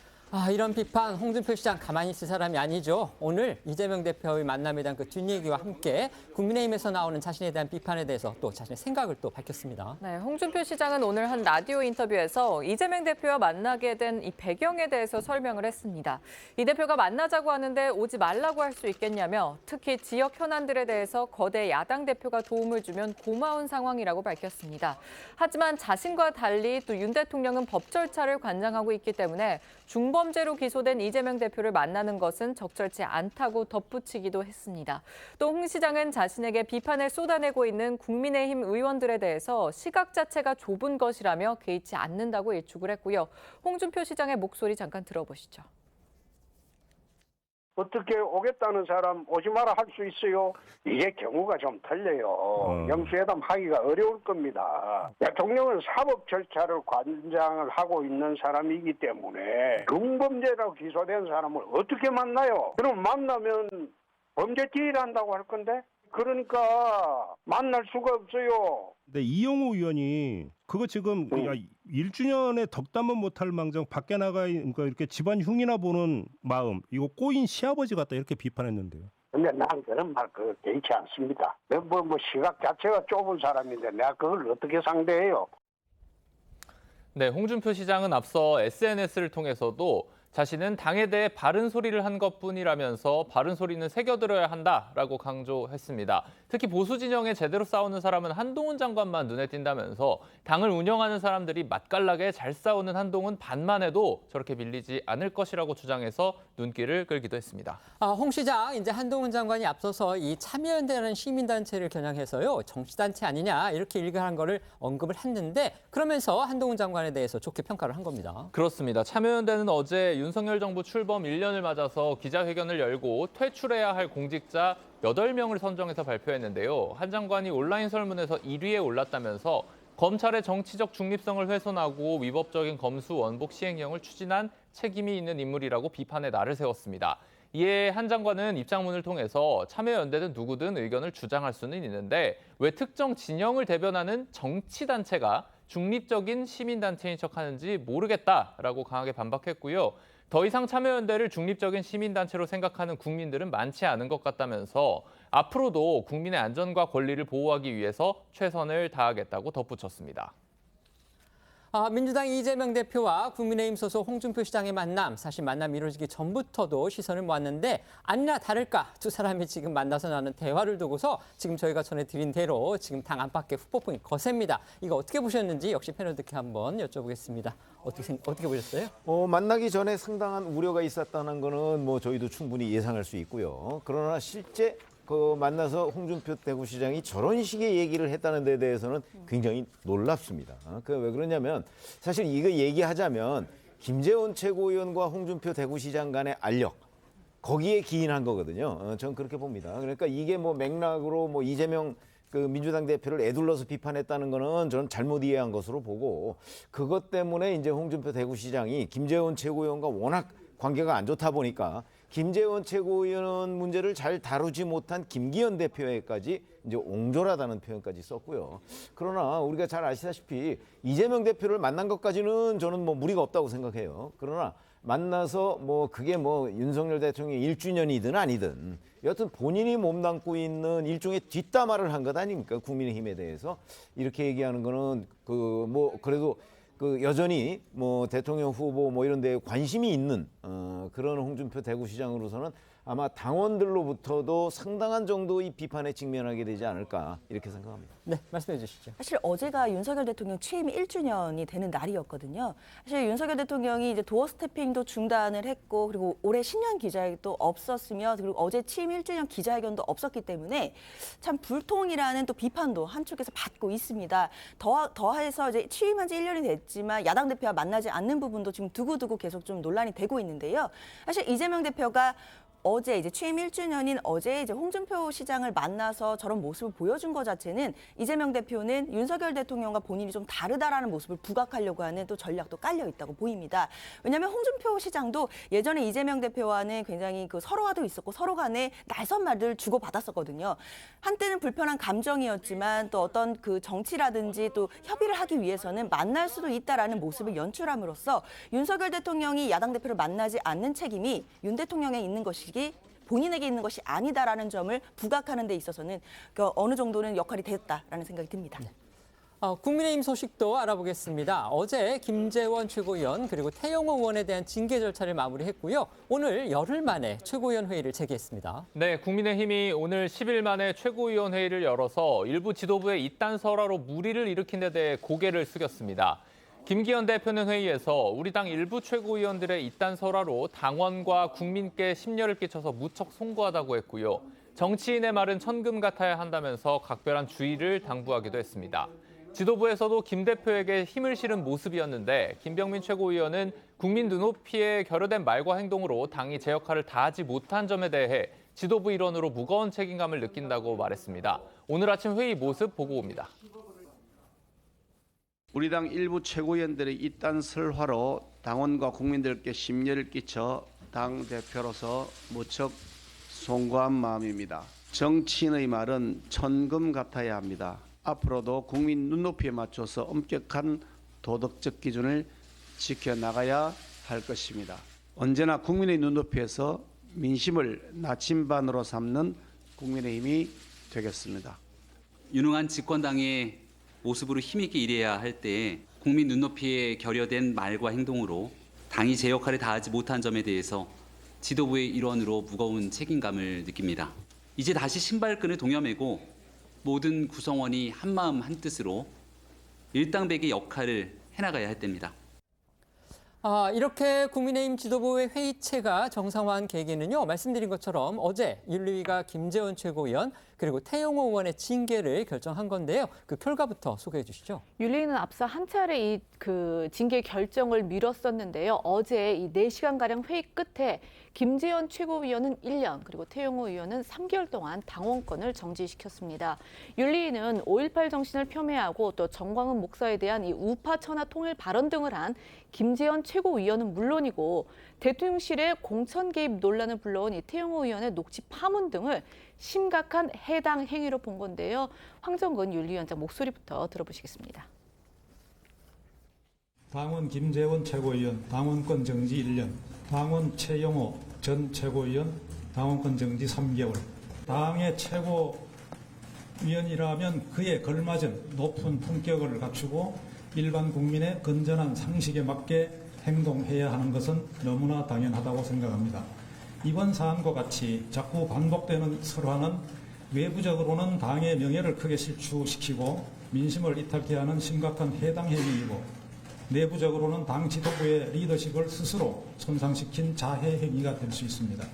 이런 비판 홍준표 시장 가만히 있을 사람이 아니죠. 오늘 이재명 대표의 만남에 대한 그 뒷얘기와 함께 국민의힘에서 나오는 자신에 대한 비판에 대해서 또 자신의 생각을 또 밝혔습니다. 네, 홍준표 시장은 오늘 한 라디오 인터뷰에서 이재명 대표와 만나게 된 이 배경에 대해서 설명을 했습니다. 이 대표가 만나자고 하는데 오지 말라고 할 수 있겠냐며 특히 지역 현안들에 대해서 거대 야당 대표가 도움을 주면 고마운 상황이라고 밝혔습니다. 하지만 자신과 달리 또 윤 대통령은 법 절차를 관장하고 있기 때문에 중범죄로 기소된 이재명 대표를 만나는 것은 적절치 않다고 덧붙이기도 했습니다. 또 홍 시장은 자신에게 비판을 쏟아내고 있는 국민의힘 의원들에 대해서 시각 자체가 좁은 것이라며 개의치 않는다고 일축을 했고요. 홍준표 시장의 목소리 잠깐 들어보시죠. 어떻게 오겠다는 사람 오지 마라 할 수 있어요? 이게 경우가 좀 틀려요. 영수회담 하기가 어려울 겁니다. 대통령은 사법 절차를 관장을 하고 있는 사람이기 때문에 중범죄라고 기소된 사람을 어떻게 만나요? 그럼 만나면 범죄 기일한다고 할 건데? 그러니까 만날 수가 없어요. 네, 이용호 의원이 그거 지금 1주년에 덕담은 못할 망정 밖에 나가 그러니까 이렇게 집안 흉이나 보는 마음 이거 꼬인 시아버지 같다 이렇게 비판했는데요. 근데 난 그런 말 그거 개의치 않습니다. 뭐 시각 자체가 좁은 사람인데 내가 그걸 어떻게 상대해요? 네, 홍준표 시장은 앞서 SNS를 통해서도 자신은 당에 대해 바른 소리를 한 것뿐이라면서 바른 소리는 새겨들어야 한다라고 강조했습니다. 특히 보수 진영에 제대로 싸우는 사람은 한동훈 장관만 눈에 띈다면서 당을 운영하는 사람들이 맛깔나게 잘 싸우는 한동훈 반만 해도 저렇게 밀리지 않을 것이라고 주장해서 눈길을 끌기도 했습니다. 홍 시장, 이제 한동훈 장관이 앞서서 이 참여연대라는 시민단체를 겨냥해서요. 정치단체 아니냐 이렇게 일가한 거를 언급을 했는데 그러면서 한동훈 장관에 대해서 좋게 평가를 한 겁니다. 그렇습니다. 참여연대는 어제 윤석열 정부 출범 1년을 맞아서 기자회견을 열고 퇴출해야 할 공직자 8명을 선정해서 발표했는데요. 한 장관이 온라인 설문에서 1위에 올랐다면서 검찰의 정치적 중립성을 훼손하고 위법적인 검수 원복 시행령을 추진한 책임이 있는 인물이라고 비판의 날을 세웠습니다. 이에 한 장관은 입장문을 통해서 참여연대든 누구든 의견을 주장할 수는 있는데 왜 특정 진영을 대변하는 정치단체가 중립적인 시민단체인 척하는지 모르겠다라고 강하게 반박했고요. 더 이상 참여연대를 중립적인 시민단체로 생각하는 국민들은 많지 않은 것 같다면서 앞으로도 국민의 안전과 권리를 보호하기 위해서 최선을 다하겠다고 덧붙였습니다. 민주당 이재명 대표와 국민의힘 소속 홍준표 시장의 만남, 사실 만남이 이루어지기 전부터도 시선을 모았는데 아니나 다를까 두 사람이 지금 만나서 나눈 대화를 두고서 지금 저희가 전해드린 대로 지금 당 안팎의 후폭풍이 거셉니다. 이거 어떻게 보셨는지 역시 패널들께 한번 여쭤보겠습니다. 어떻게 보셨어요? 만나기 전에 상당한 우려가 있었다는 거는 뭐 저희도 충분히 예상할 수 있고요. 그러나 실제 만나서 홍준표 대구시장이 저런 식의 얘기를 했다는 데 대해서는 굉장히 놀랍습니다. 왜 그러냐면 사실 이거 얘기하자면 김재원 최고위원과 홍준표 대구시장 간의 알력 거기에 기인한 거거든요. 저는 그렇게 봅니다. 그러니까 이게 뭐 맥락으로 뭐 이재명 민주당 대표를 애둘러서 비판했다는 거는 저는 잘못 이해한 것으로 보고 그것 때문에 이제 홍준표 대구시장이 김재원 최고위원과 워낙 관계가 안 좋다 보니까 김재원 최고위원 문제를 잘 다루지 못한 김기현 대표에까지 이제 옹졸하다는 표현까지 썼고요. 그러나 우리가 잘 아시다시피 이재명 대표를 만난 것까지는 저는 뭐 무리가 없다고 생각해요. 그러나 만나서 뭐 그게 뭐 윤석열 대통령 1주년이든 아니든 여튼 본인이 몸담고 있는 일종의 뒷담화를 한 것 아닙니까? 국민의힘에 대해서 이렇게 얘기하는 거는 그래도 여전히 뭐 대통령 후보 뭐 이런 데 관심이 있는 그런 홍준표 대구시장으로서는 아마 당원들로부터도 상당한 정도의 비판에 직면하게 되지 않을까 이렇게 생각합니다. 네, 말씀해 주시죠. 사실 어제가 윤석열 대통령 취임 1주년이 되는 날이었거든요. 사실 윤석열 대통령이 이제 도어 스태핑도 중단을 했고 그리고 올해 신년 기자회견도 없었으며 그리고 어제 취임 1주년 기자회견도 없었기 때문에 참 불통이라는 또 비판도 한쪽에서 받고 있습니다. 더해서 이제 취임한 지 1년이 됐지만 야당 대표와 만나지 않는 부분도 지금 두고두고 계속 좀 논란이 되고 있는데요. 사실 이재명 대표가 어제 이제 취임 1주년인 어제 이제 홍준표 시장을 만나서 저런 모습을 보여준 것 자체는 이재명 대표는 윤석열 대통령과 본인이 좀 다르다라는 모습을 부각하려고 하는 또 전략도 깔려 있다고 보입니다. 왜냐하면 홍준표 시장도 예전에 이재명 대표와는 굉장히 서로와도 있었고 서로 간에 날선 말을 주고받았었거든요. 한때는 불편한 감정이었지만 또 어떤 정치라든지 또 협의를 하기 위해서는 만날 수도 있다라는 모습을 연출함으로써 윤석열 대통령이 야당 대표를 만나지 않는 책임이 윤 대통령에 있는 것이 본인에게 있는 것이 아니다라는 점을 부각하는 데 있어서는 어느 정도는 역할이 됐다라는 생각이 듭니다. 네. 국민의힘 소식도 알아보겠습니다. 어제 김재원 최고위원 그리고 태영호 의원에 대한 징계 절차를 마무리했고요. 오늘 열흘 만에 최고위원 회의를 재개했습니다. 네, 국민의힘이 오늘 10일 만에 최고위원 회의를 열어서 일부 지도부의 이딴 설화로 무리를 일으킨 데 대해 고개를 숙였습니다. 김기현 대표는 회의에서 우리 당 일부 최고위원들의 이딴 설화로 당원과 국민께 심려를 끼쳐서 무척 송구하다고 했고요. 정치인의 말은 천금 같아야 한다면서 각별한 주의를 당부하기도 했습니다. 지도부에서도 김 대표에게 힘을 실은 모습이었는데 김병민 최고위원은 국민 눈높이에 결여된 말과 행동으로 당이 제 역할을 다하지 못한 점에 대해 지도부 일원으로 무거운 책임감을 느낀다고 말했습니다. 오늘 아침 회의 모습 보고 옵니다. 우리 당 일부 최고위원들의 이딴 설화로 당원과 국민들께 심려를 끼쳐 당 대표로서 무척 송구한 마음입니다. 정치인의 말은 천금 같아야 합니다. 앞으로도 국민 눈높이에 맞춰서 엄격한 도덕적 기준을 지켜나가야 할 것입니다. 언제나 국민의 눈높이에서 민심을 나침반으로 삼는 국민의힘이 되겠습니다. 유능한 집권당의 모습으로 힘있게 일해야 할 때 국민 눈높이에 결여된 말과 행동으로 당이 제 역할을 다하지 못한 점에 대해서 지도부의 일원으로 무거운 책임감을 느낍니다. 이제 다시 신발끈을 동여매고 모든 구성원이 한마음 한뜻으로 일당백의 역할을 해나가야 할 때입니다. 이렇게 국민의힘 지도부의 회의체가 정상화한 계기는요. 말씀드린 것처럼 어제 윤리위가 김재원 최고위원 그리고 태영호 의원의 징계를 결정한 건데요. 그 결과부터 소개해 주시죠. 윤리위는 앞서 한 차례 징계 결정을 미뤘었는데요. 어제 이 4시간가량 회의 끝에 김재원 최고위원은 1년, 그리고 태영호 의원은 3개월 동안 당원권을 정지시켰습니다. 윤리위는 5.18 정신을 폄훼하고 또 정광훈 목사에 대한 이 우파 천하 통일 발언 등을 한 김재원 최고위원은 물론이고 대통령실의 공천 개입 논란을 불러온 이 태영호 의원의 녹취 파문 등을 심각한 해당 행위로 본 건데요. 황정근 윤리위원장 목소리부터 들어보시겠습니다. 당원 김재원 최고위원 당원권 정지 1년, 당원 최영호 전 최고위원 당원권 정지 3개월. 당의 최고위원이라면 그에 걸맞은 높은 품격을 갖추고 일반 국민의 건전한 상식에 맞게 행동해야 하는 것은 너무나 당연하다고 생각합니다. 이번 사안과 같이 자꾸 반복되는 설화는 외부적으로는 당의 명예를 크게 실추시키고 민심을 이탈케 하는 심각한 해당 행위이고 내부적으로는 당 지도부의 리더십을 스스로 손상시킨 자해 행위가 될 수 있습니다.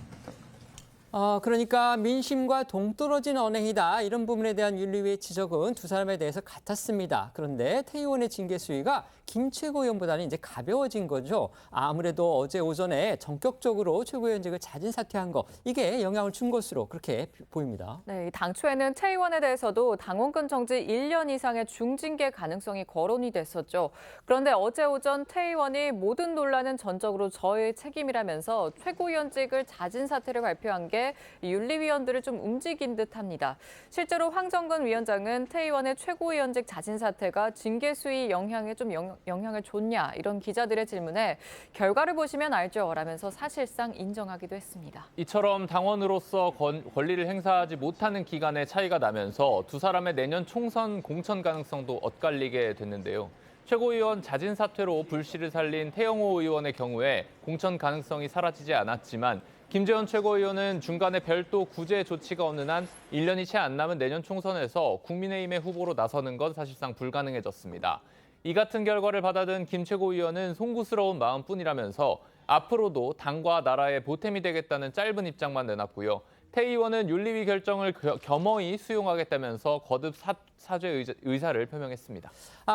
그러니까 민심과 동떨어진 언행이다. 이런 부분에 대한 윤리위의 지적은 두 사람에 대해서 같았습니다. 그런데 태 의원의 징계 수위가 김 최고위원보다는 이제 가벼워진 거죠. 아무래도 어제 오전에 전격적으로 최고위원직을 자진 사퇴한 거, 이게 영향을 준 것으로 그렇게 보입니다. 네, 당초에는 태 의원에 대해서도 당원권 정지 1년 이상의 중징계 가능성이 거론이 됐었죠. 그런데 어제 오전 태 의원이 모든 논란은 전적으로 저의 책임이라면서 최고위원직을 자진 사퇴를 발표한 게 윤리위원들을 좀 움직인 듯합니다. 실제로 황정근 위원장은 태 의원의 최고위원직 자진 사퇴가 징계 수위 영향에 좀 영향을 줬냐, 이런 기자들의 질문에 결과를 보시면 알죠 라면서 사실상 인정하기도 했습니다. 이처럼 당원으로서 권리를 행사하지 못하는 기간의 차이가 나면서 두 사람의 내년 총선 공천 가능성도 엇갈리게 됐는데요. 최고위원 자진 사퇴로 불씨를 살린 태영호 의원의 경우에 공천 가능성이 사라지지 않았지만 김재원 최고위원은 중간에 별도 구제 조치가 없는 한 1년이 채 안 남은 내년 총선에서 국민의힘의 후보로 나서는 건 사실상 불가능해졌습니다. 이 같은 결과를 받아든 김 최고위원은 송구스러운 마음뿐이라면서 앞으로도 당과 나라의 보탬이 되겠다는 짧은 입장만 내놨고요. 태 의원은 윤리위 결정을 겸허히 수용하겠다면서 거듭 사죄 의사를 표명했습니다.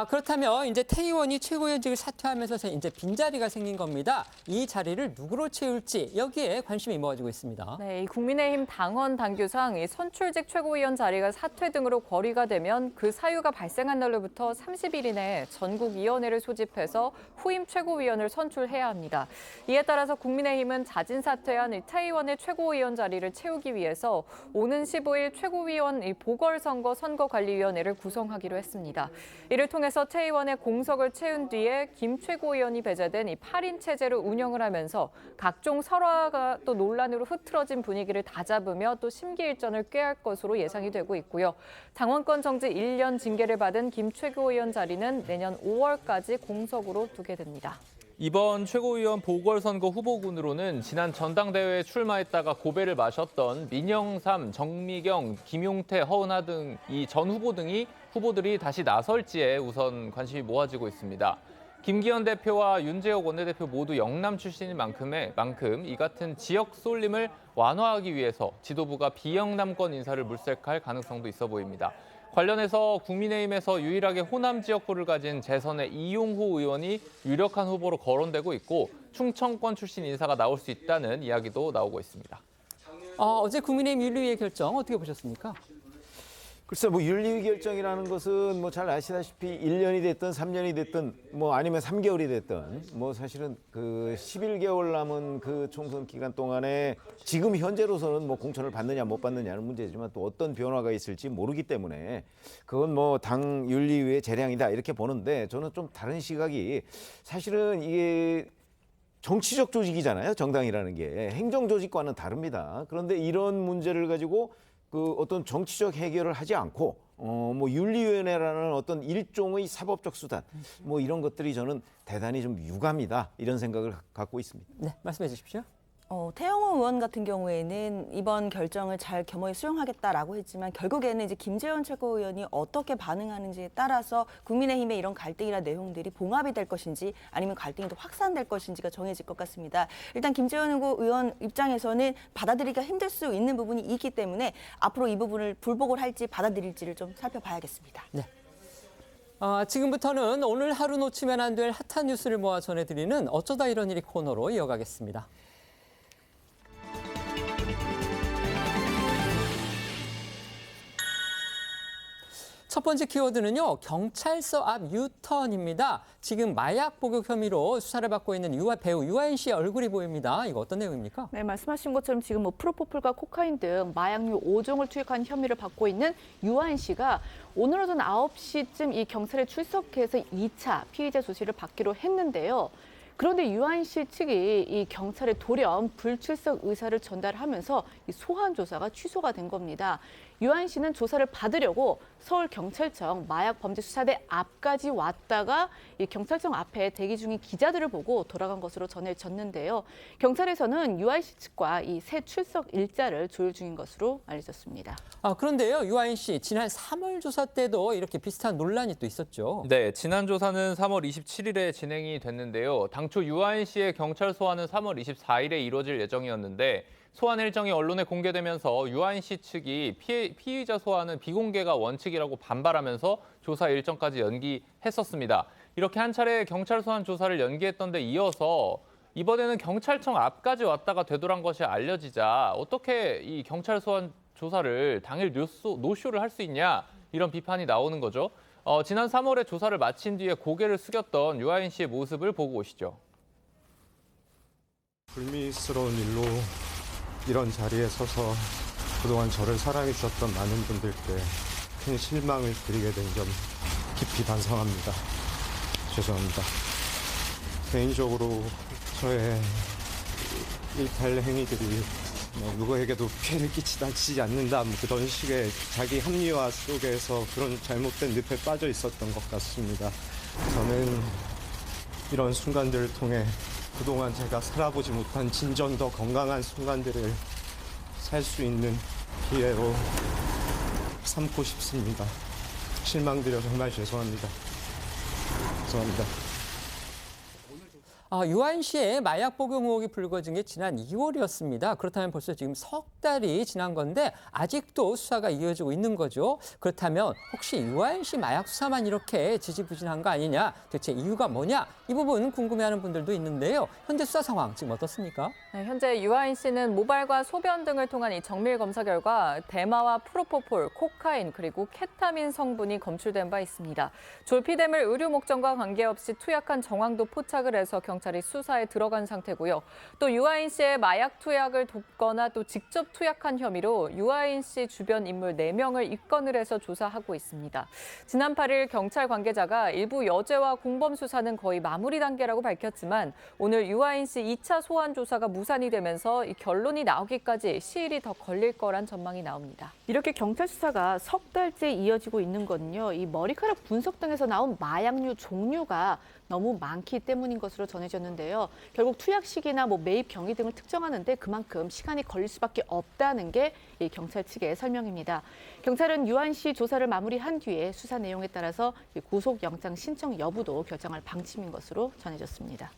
그렇다면 이제 태 의원이 최고위원직을 사퇴하면서 이제 빈자리가 생긴 겁니다. 이 자리를 누구로 채울지 여기에 관심이 모아지고 있습니다. 네, 이 국민의힘 당원 당규상 이 선출직 최고위원 자리가 사퇴 등으로 거리가 되면 그 사유가 발생한 날로부터 30일 이내에 전국위원회를 소집해서 후임 최고위원을 선출해야 합니다. 이에 따라서 국민의힘은 자진 사퇴한 태 의원의 최고위원 자리를 채우기 위해서 오는 15일 최고위원 보궐선거 선거관리위원회를 구성하기로 했습니다. 이를 통해서 태 의원의 공석을 채운 뒤에 김 최고위원이 배제된 8인 체제로 운영을 하면서 각종 설화가 또 논란으로 흐트러진 분위기를 다잡으며 또 심기일전을 꾀할 것으로 예상이 되고 있고요. 당원권 정지 1년 징계를 받은 김 최고위원 자리는 내년 5월까지 공석으로 두게 됩니다. 이번 최고위원 보궐선거 후보군으로는 지난 전당대회에 출마했다가 고배를 마셨던 민영삼, 정미경, 김용태, 허은하 등 이 전 후보 등이 후보들이 다시 나설지에 우선 관심이 모아지고 있습니다. 김기현 대표와 윤재옥 원내대표 모두 영남 출신인 만큼 이 같은 지역 쏠림을 완화하기 위해서 지도부가 비영남권 인사를 물색할 가능성도 있어 보입니다. 관련해서 국민의힘에서 유일하게 호남 지역구를 가진 재선의 이용호 의원이 유력한 후보로 거론되고 있고 충청권 출신 인사가 나올 수 있다는 이야기도 나오고 있습니다. 어제 국민의힘 윤리위의 결정 어떻게 보셨습니까? 글쎄 윤리위 결정이라는 것은 잘 아시다시피 1년이 됐든 3년이 됐든 아니면 3개월이 됐든 사실은 그 11개월 남은 그 총선 기간 동안에 지금 현재로서는 공천을 받느냐 못 받느냐는 문제지만 또 어떤 변화가 있을지 모르기 때문에 그건 당 윤리위의 재량이다 이렇게 보는데 저는 좀 다른 시각이 사실은 이게 정치적 조직이잖아요. 정당이라는 게 행정 조직과는 다릅니다. 그런데 이런 문제를 가지고 그 어떤 정치적 해결을 하지 않고 윤리위원회라는 어떤 일종의 사법적 수단 이런 것들이 저는 대단히 좀 유감이다 이런 생각을 갖고 있습니다. 네, 말씀해 주십시오. 태영호 의원 같은 경우에는 이번 결정을 잘 겸허히 수용하겠다라고 했지만 결국에는 이제 김재원 최고위원이 어떻게 반응하는지에 따라서 국민의힘의 이런 갈등이나 내용들이 봉합이 될 것인지 아니면 갈등이 더 확산될 것인지가 정해질 것 같습니다. 일단 김재원 의원 입장에서는 받아들이기가 힘들 수 있는 부분이 있기 때문에 앞으로 이 부분을 불복을 할지 받아들일지를 좀 살펴봐야겠습니다. 네. 지금부터는 오늘 하루 놓치면 안 될 핫한 뉴스를 모아 전해드리는 어쩌다 이런 일이 코너로 이어가겠습니다. 첫 번째 키워드는요, 경찰서 앞 유턴입니다. 지금 마약 복용 혐의로 수사를 받고 있는 배우 유아인 씨의 얼굴이 보입니다. 이거 어떤 내용입니까? 네, 말씀하신 것처럼 지금 프로포폴과 코카인 등 마약류 5종을 투약한 혐의를 받고 있는 유아인 씨가 오늘 오전 9시쯤 이 경찰에 출석해서 2차 피의자 조치를 받기로 했는데요. 그런데 유아인 씨 측이 이 경찰에 돌연 불출석 의사를 전달하면서 이 소환 조사가 취소가 된 겁니다. 유한 씨는 조사를 받으려고 서울경찰청 마약범죄수사대 앞까지 왔다가 이 경찰청 앞에 대기 중인 기자들을 보고 돌아간 것으로 전해졌는데요. 경찰에서는 유한 씨 측과 이 새 출석 일자를 조율 중인 것으로 알려졌습니다. 그런데요, 유한 씨 지난 3월 조사 때도 이렇게 비슷한 논란이 또 있었죠. 네, 지난 조사는 3월 27일에 진행이 됐는데요. 당초 유한 씨의 경찰 소환은 3월 24일에 이루어질 예정이었는데 소환 일정이 언론에 공개되면서 유한 씨 측이 피의자 소환은 비공개가 원칙이라고 반발하면서 조사 일정까지 연기했었습니다. 이렇게 한 차례 경찰 소환 조사를 연기했던 데 이어서 이번에는 경찰청 앞까지 왔다가 되돌아간 것이 알려지자 어떻게 이 경찰 소환 조사를 당일 노쇼를 할 수 있냐 이런 비판이 나오는 거죠. 지난 3월에 조사를 마친 뒤에 고개를 숙였던 유한 씨의 모습을 보고 오시죠. 불미스러운 일로 이런 자리에 서서 그동안 저를 사랑해 주셨던 많은 분들께 큰 실망을 드리게 된 점 깊이 반성합니다. 죄송합니다. 개인적으로 저의 일탈 행위들이 누구에게도 피해를 끼치지 않는다 그런 식의 자기 합리화 속에서 그런 잘못된 늪에 빠져 있었던 것 같습니다. 저는 이런 순간들을 통해 그동안 제가 살아보지 못한 진정 더 건강한 순간들을 살 수 있는 기회로 삼고 싶습니다. 실망드려 정말 죄송합니다. 죄송합니다. 유한 씨의 마약 복용 의혹이 불거진 게 지난 2월이었습니다. 그렇다면 벌써 지금 석 달이 지난 건데 아직도 수사가 이어지고 있는 거죠. 그렇다면 혹시 유한 씨 마약 수사만 이렇게 지지부진한 거 아니냐? 대체 이유가 뭐냐? 이 부분 궁금해하는 분들도 있는데요. 현재 수사 상황 지금 어떻습니까? 네, 현재 유한 씨는 모발과 소변 등을 통한 이 정밀 검사 결과 대마와 프로포폴, 코카인 그리고 케타민 성분이 검출된 바 있습니다. 졸피뎀을 의료 목적과 관계없이 투약한 정황도 포착을 해서 경찰이 수사에 들어간 상태고요. 또 유아인 씨의 마약 투약을 돕거나 또 직접 투약한 혐의로 유아인 씨 주변 인물 4명을 입건을 해서 조사하고 있습니다. 지난 8일 경찰 관계자가 일부 여죄와 공범 수사는 거의 마무리 단계라고 밝혔지만 오늘 유아인 씨 2차 소환 조사가 무산이 되면서 이 결론이 나오기까지 시일이 더 걸릴 거란 전망이 나옵니다. 이렇게 경찰 수사가 석 달째 이어지고 있는 건요. 이 머리카락 분석 등에서 나온 마약류 종류가 너무 많기 때문인 것으로 전해졌는데요. 결국 투약 시기나 매입 경위 등을 특정하는데 그만큼 시간이 걸릴 수밖에 없다는 게 이 경찰 측의 설명입니다. 경찰은 유한 씨 조사를 마무리한 뒤에 수사 내용에 따라서 구속영장 신청 여부도 결정할 방침인 것으로 전해졌습니다.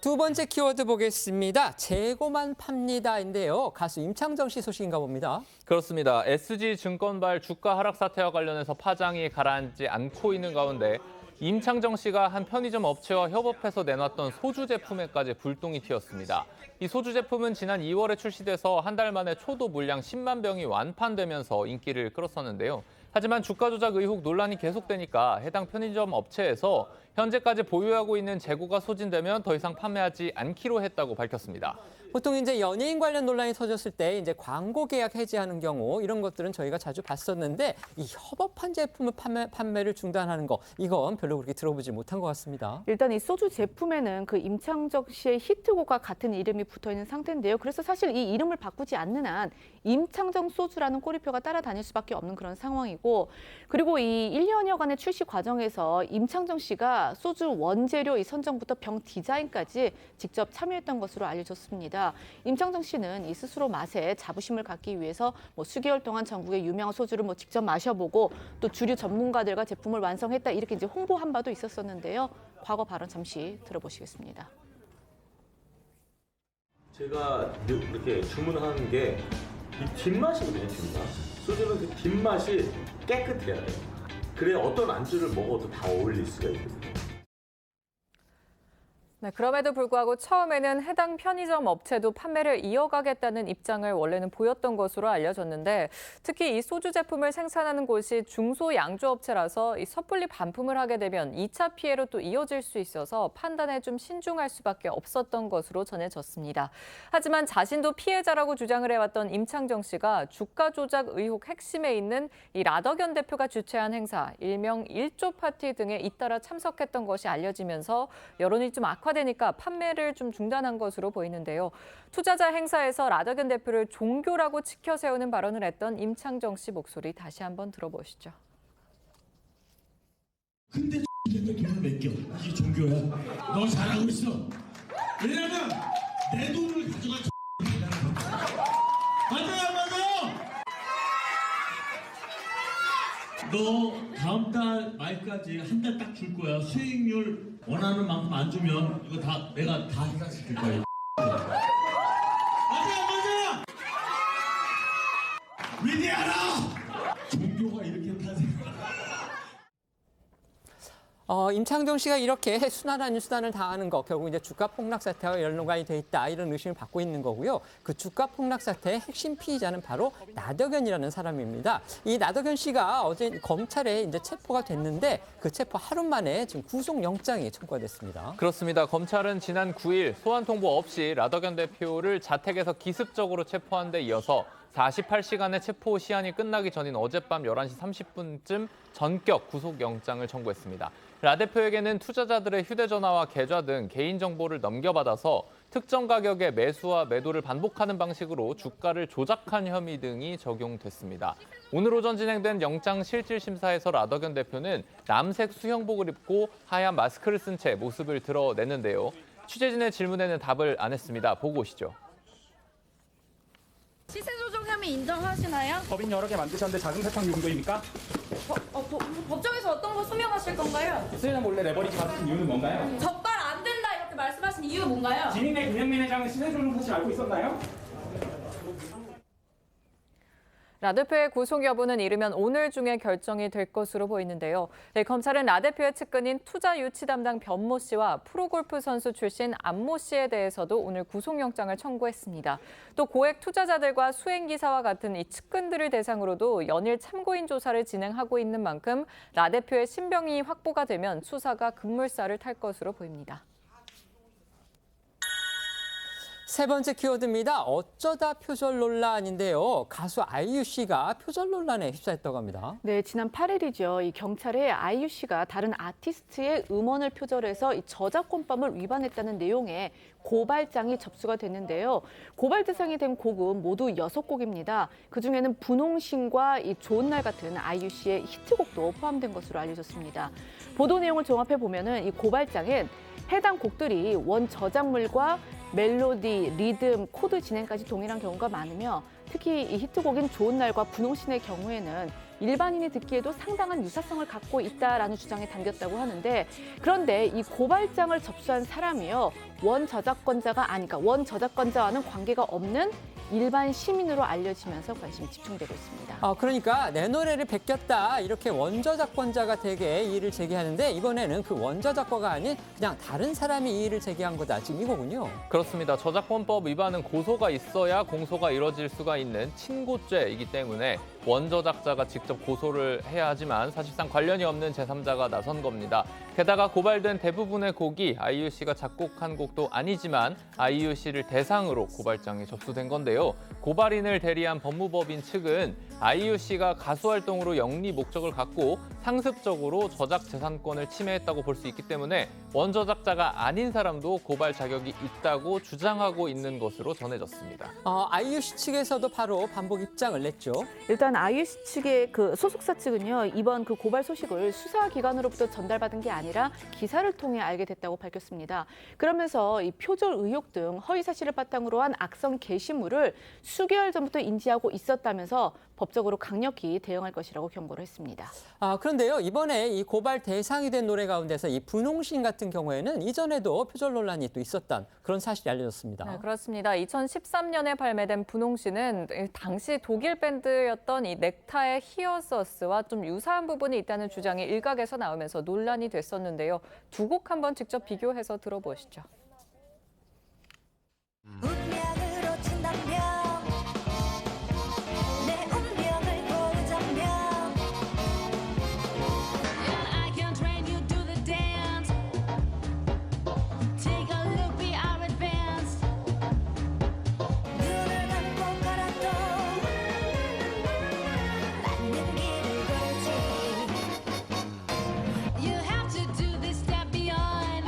두 번째 키워드 보겠습니다. 재고만 팝니다인데요. 가수 임창정 씨 소식인가 봅니다. 그렇습니다. SG증권발 주가 하락 사태와 관련해서 파장이 가라앉지 않고 있는 가운데 임창정 씨가 한 편의점 업체와 협업해서 내놨던 소주 제품에까지 불똥이 튀었습니다. 이 소주 제품은 지난 2월에 출시돼서 한 달 만에 초도 물량 10만 병이 완판되면서 인기를 끌었었는데요. 하지만 주가 조작 의혹 논란이 계속되니까 해당 편의점 업체에서 현재까지 보유하고 있는 재고가 소진되면 더 이상 판매하지 않기로 했다고 밝혔습니다. 보통 이제 연예인 관련 논란이 터졌을 때 이제 광고 계약 해지하는 경우 이런 것들은 저희가 자주 봤었는데 이 협업한 제품을 판매를 중단하는 거 이건 별로 그렇게 들어보지 못한 것 같습니다. 일단 이 소주 제품에는 그 임창정 씨의 히트곡과 같은 이름이 붙어 있는 상태인데요. 그래서 사실 이 이름을 바꾸지 않는 한 임창정 소주라는 꼬리표가 따라다닐 수밖에 없는 그런 상황이고 그리고 이 1년여간의 출시 과정에서 임창정 씨가 소주 원재료 이 선정부터 병 디자인까지 직접 참여했던 것으로 알려졌습니다. 임창정 씨는 이 스스로 맛에 자부심을 갖기 위해서 수개월 동안 전국의 유명한 소주를 직접 마셔보고 또 주류 전문가들과 제품을 완성했다 이렇게 이제 홍보한 바도 있었었는데요. 과거 발언 잠시 들어보시겠습니다. 제가 이렇게 주문하는 게 이 뒷맛이거든요, 뒷맛. 소주는 그 뒷맛이 깨끗해야 돼요. 그래야 어떤 안주를 먹어도 다 어울릴 수가 있거든요. 네, 그럼에도 불구하고 처음에는 해당 편의점 업체도 판매를 이어가겠다는 입장을 원래는 보였던 것으로 알려졌는데 특히 이 소주 제품을 생산하는 곳이 중소양주업체라서 이 섣불리 반품을 하게 되면 2차 피해로 또 이어질 수 있어서 판단에 좀 신중할 수밖에 없었던 것으로 전해졌습니다. 하지만 자신도 피해자라고 주장을 해왔던 임창정 씨가 주가 조작 의혹 핵심에 있는 이 라더견 대표가 주최한 행사, 일명 1조 파티 등에 잇따라 참석했던 것이 알려지면서 여론이 좀 악화 악화되니까 판매를 좀 중단한 것으로 보이는데요. 투자자 행사에서 라더견 대표를 종교라고 치켜 세우는 발언을 했던 임창정 씨 목소리 다시 한번 들어보시죠. 근데 돈을 맡겨. 이게 종교야. 너 잘하고 있어. 왜냐면 내 돈을 가져갈 맞아요, 맞아요. 너 다음 달 말까지 한 달 딱 줄 거야. 수익률 원하는 만큼 안 주면 이거 다 내가 다 해결시킬 거야. 맞아요, 맞아요. 위대하라. 종교가 이렇게 탄생. 임창정 씨가 이렇게 순환 아닌 수단을 당하는 거 결국 이제 주가 폭락 사태와 연관이 돼 있다 이런 의심을 받고 있는 거고요. 그 주가 폭락 사태의 핵심 피의자는 바로 나덕현이라는 사람입니다. 이 나덕현 씨가 어제 검찰에 이제 체포가 됐는데 그 체포 하루 만에 지금 구속영장이 청구가 됐습니다. 그렇습니다. 검찰은 지난 9일 소환 통보 없이 라더견 대표를 자택에서 기습적으로 체포한 데 이어서 48시간의 체포 시한이 끝나기 전인 어젯밤 11시 30분쯤 전격 구속영장을 청구했습니다. 라 대표에게는 투자자들의 휴대전화와 계좌 등 개인정보를 넘겨받아서 특정 가격의 매수와 매도를 반복하는 방식으로 주가를 조작한 혐의 등이 적용됐습니다. 오늘 오전 진행된 영장실질심사에서 라더견 대표는 남색 수영복을 입고 하얀 마스크를 쓴 채 모습을 드러냈는데요. 취재진의 질문에는 답을 안 했습니다. 보고 오시죠. 시세 조정 혐의 인정하시나요? 법인 여러 개 만드셨는데 자금 세탁 용도입니까? 법정에서 어떤 거 소명하실 건가요? 수혜자 몰래 레버리지 받으신 이유는 뭔가요? 적발 안 된다 이렇게 말씀하신 이유는 뭔가요? 지민의 금융 매니저는 시세 조정 사실 알고 있었나요? 라 대표의 구속 여부는 이르면 오늘 중에 결정이 될 것으로 보이는데요. 네, 검찰은 라 대표의 측근인 투자 유치 담당 변모 씨와 프로골프 선수 출신 안모 씨에 대해서도 오늘 구속영장을 청구했습니다. 또 고액 투자자들과 수행기사와 같은 이 측근들을 대상으로도 연일 참고인 조사를 진행하고 있는 만큼 라 대표의 신병이 확보가 되면 수사가 급물살을 탈 것으로 보입니다. 세 번째 키워드입니다. 어쩌다 표절 논란인데요. 가수 아이유 씨가 표절 논란에 휩싸였다고 합니다. 네, 지난 8일이죠. 이 경찰에 아이유 씨가 다른 아티스트의 음원을 표절해서 이 저작권법을 위반했다는 내용의 고발장이 접수가 됐는데요. 고발 대상이 된 곡은 모두 6곡입니다. 그중에는 분홍신과 이 좋은 날 같은 아이유 씨의 히트곡도 포함된 것으로 알려졌습니다. 보도 내용을 종합해 보면은 이 고발장엔 해당 곡들이 원 저작물과 멜로디, 리듬, 코드 진행까지 동일한 경우가 많으며 특히 이 히트곡인 좋은 날과 분홍신의 경우에는 일반인이 듣기에도 상당한 유사성을 갖고 있다라는 주장이 담겼다고 하는데 그런데 이 고발장을 접수한 사람이요. 원 저작권자와는 관계가 없는 일반 시민으로 알려지면서 관심이 집중되고 있습니다. 그러니까 내 노래를 베꼈다 이렇게 원저작권자가 대개 이의를 제기하는데 이번에는 그 원저작권자가 아닌 그냥 다른 사람이 이의를 제기한 거다. 지금 이거군요. 그렇습니다. 저작권법 위반은 고소가 있어야 공소가 이뤄질 수가 있는 친고죄이기 때문에 원저작자가 직접 고소를 해야 하지만 사실상 관련이 없는 제3자가 나선 겁니다. 게다가 고발된 대부분의 곡이 아이유 씨가 작곡한 곡도 아니지만 아이유 씨를 대상으로 고발장이 접수된 건데요. 고발인을 대리한 법무법인 측은 아이유 씨가 가수 활동으로 영리 목적을 갖고 상습적으로 저작 재산권을 침해했다고 볼 수 있기 때문에 원저작자가 아닌 사람도 고발 자격이 있다고 주장하고 있는 것으로 전해졌습니다. 아이유 씨 측에서도 바로 반복 입장을 냈죠. 일단 아이유 씨 측의 그 소속사 측은요. 이번 그 고발 소식을 수사기관으로부터 전달받은 게 아니라 기사를 통해 알게 됐다고 밝혔습니다. 그러면서 이 표절 의혹 등 허위 사실을 바탕으로 한 악성 게시물을 수개월 전부터 인지하고 있었다면서 법적으로 강력히 대응할 것이라고 경고를 했습니다. 그런데요. 이번에 이 고발 대상이 된 노래 가운데서 이 분홍신 같은 경우에는 이전에도 표절 논란이 또 있었던 그런 사실이 알려졌습니다. 네, 그렇습니다. 2013년에 발매된 분홍신은 당시 독일 밴드였던 이 넥타의 히어서스와 좀 유사한 부분이 있다는 주장이 일각에서 나오면서 논란이 됐었는데요. 두 곡 한번 직접 비교해서 들어보시죠. 운명으로 친다면 내 운명을 보자면 I can train you to the dance Take a look, we are advanced 눈을 감고 걸어도 맞는 길을 걸지 You have to do this step beyond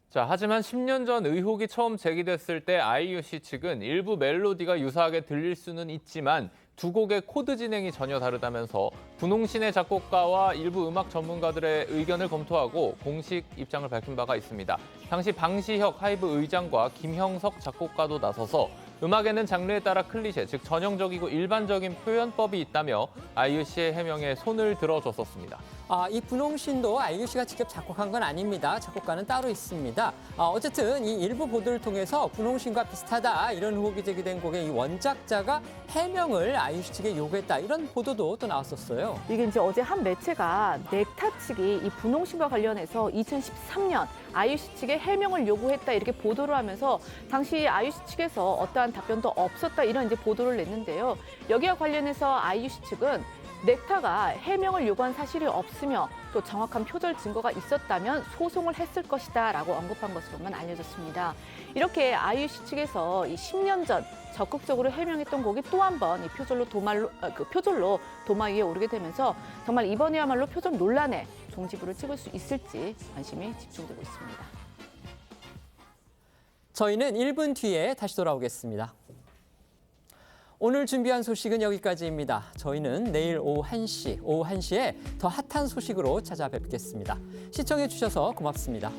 자, 하지만 10년 전 의혹이 처음 제기됐을 때 아이유 씨 측은 일부 멜로디가 유사하게 들릴 수는 있지만 두 곡의 코드 진행이 전혀 다르다면서 분홍신의 작곡가와 일부 음악 전문가들의 의견을 검토하고 공식 입장을 밝힌 바가 있습니다. 당시 방시혁 하이브 의장과 김형석 작곡가도 나서서 음악에는 장르에 따라 클리셰, 즉 전형적이고 일반적인 표현법이 있다며 아이유 씨의 해명에 손을 들어줬었습니다. 이 분홍신도 아이유 씨가 직접 작곡한 건 아닙니다. 작곡가는 따로 있습니다. 어쨌든 이 일부 보도를 통해서 분홍신과 비슷하다 이런 의혹이 제기된 곡의 이 원작자가 해명을 아이유 씨 측에 요구했다 이런 보도도 또 나왔었어요. 이게 이제 어제 한 매체가 넥타 측이 이 분홍신과 관련해서 2013년 아이유 씨 측에 해명을 요구했다 이렇게 보도를 하면서 당시 아이유 씨 측에서 어떠한 답변도 없었다 이런 이제 보도를 냈는데요. 여기와 관련해서 아이유 씨 측은 넥타가 해명을 요구한 사실이 없으며 또 정확한 표절 증거가 있었다면 소송을 했을 것이다라고 언급한 것으로만 알려졌습니다. 이렇게 아이유 씨 측에서 이 10년 전 적극적으로 해명했던 곡이 또 한 번 이 표절로 도마 위에 오르게 되면서 정말 이번에야말로 표절 논란에 종지부를 찍을 수 있을지 관심이 집중되고 있습니다. 저희는 1분 뒤에 다시 돌아오겠습니다. 오늘 준비한 소식은 여기까지입니다. 저희는 내일 오후 1시에 더 핫한 소식으로 찾아뵙겠습니다. 시청해 주셔서 고맙습니다.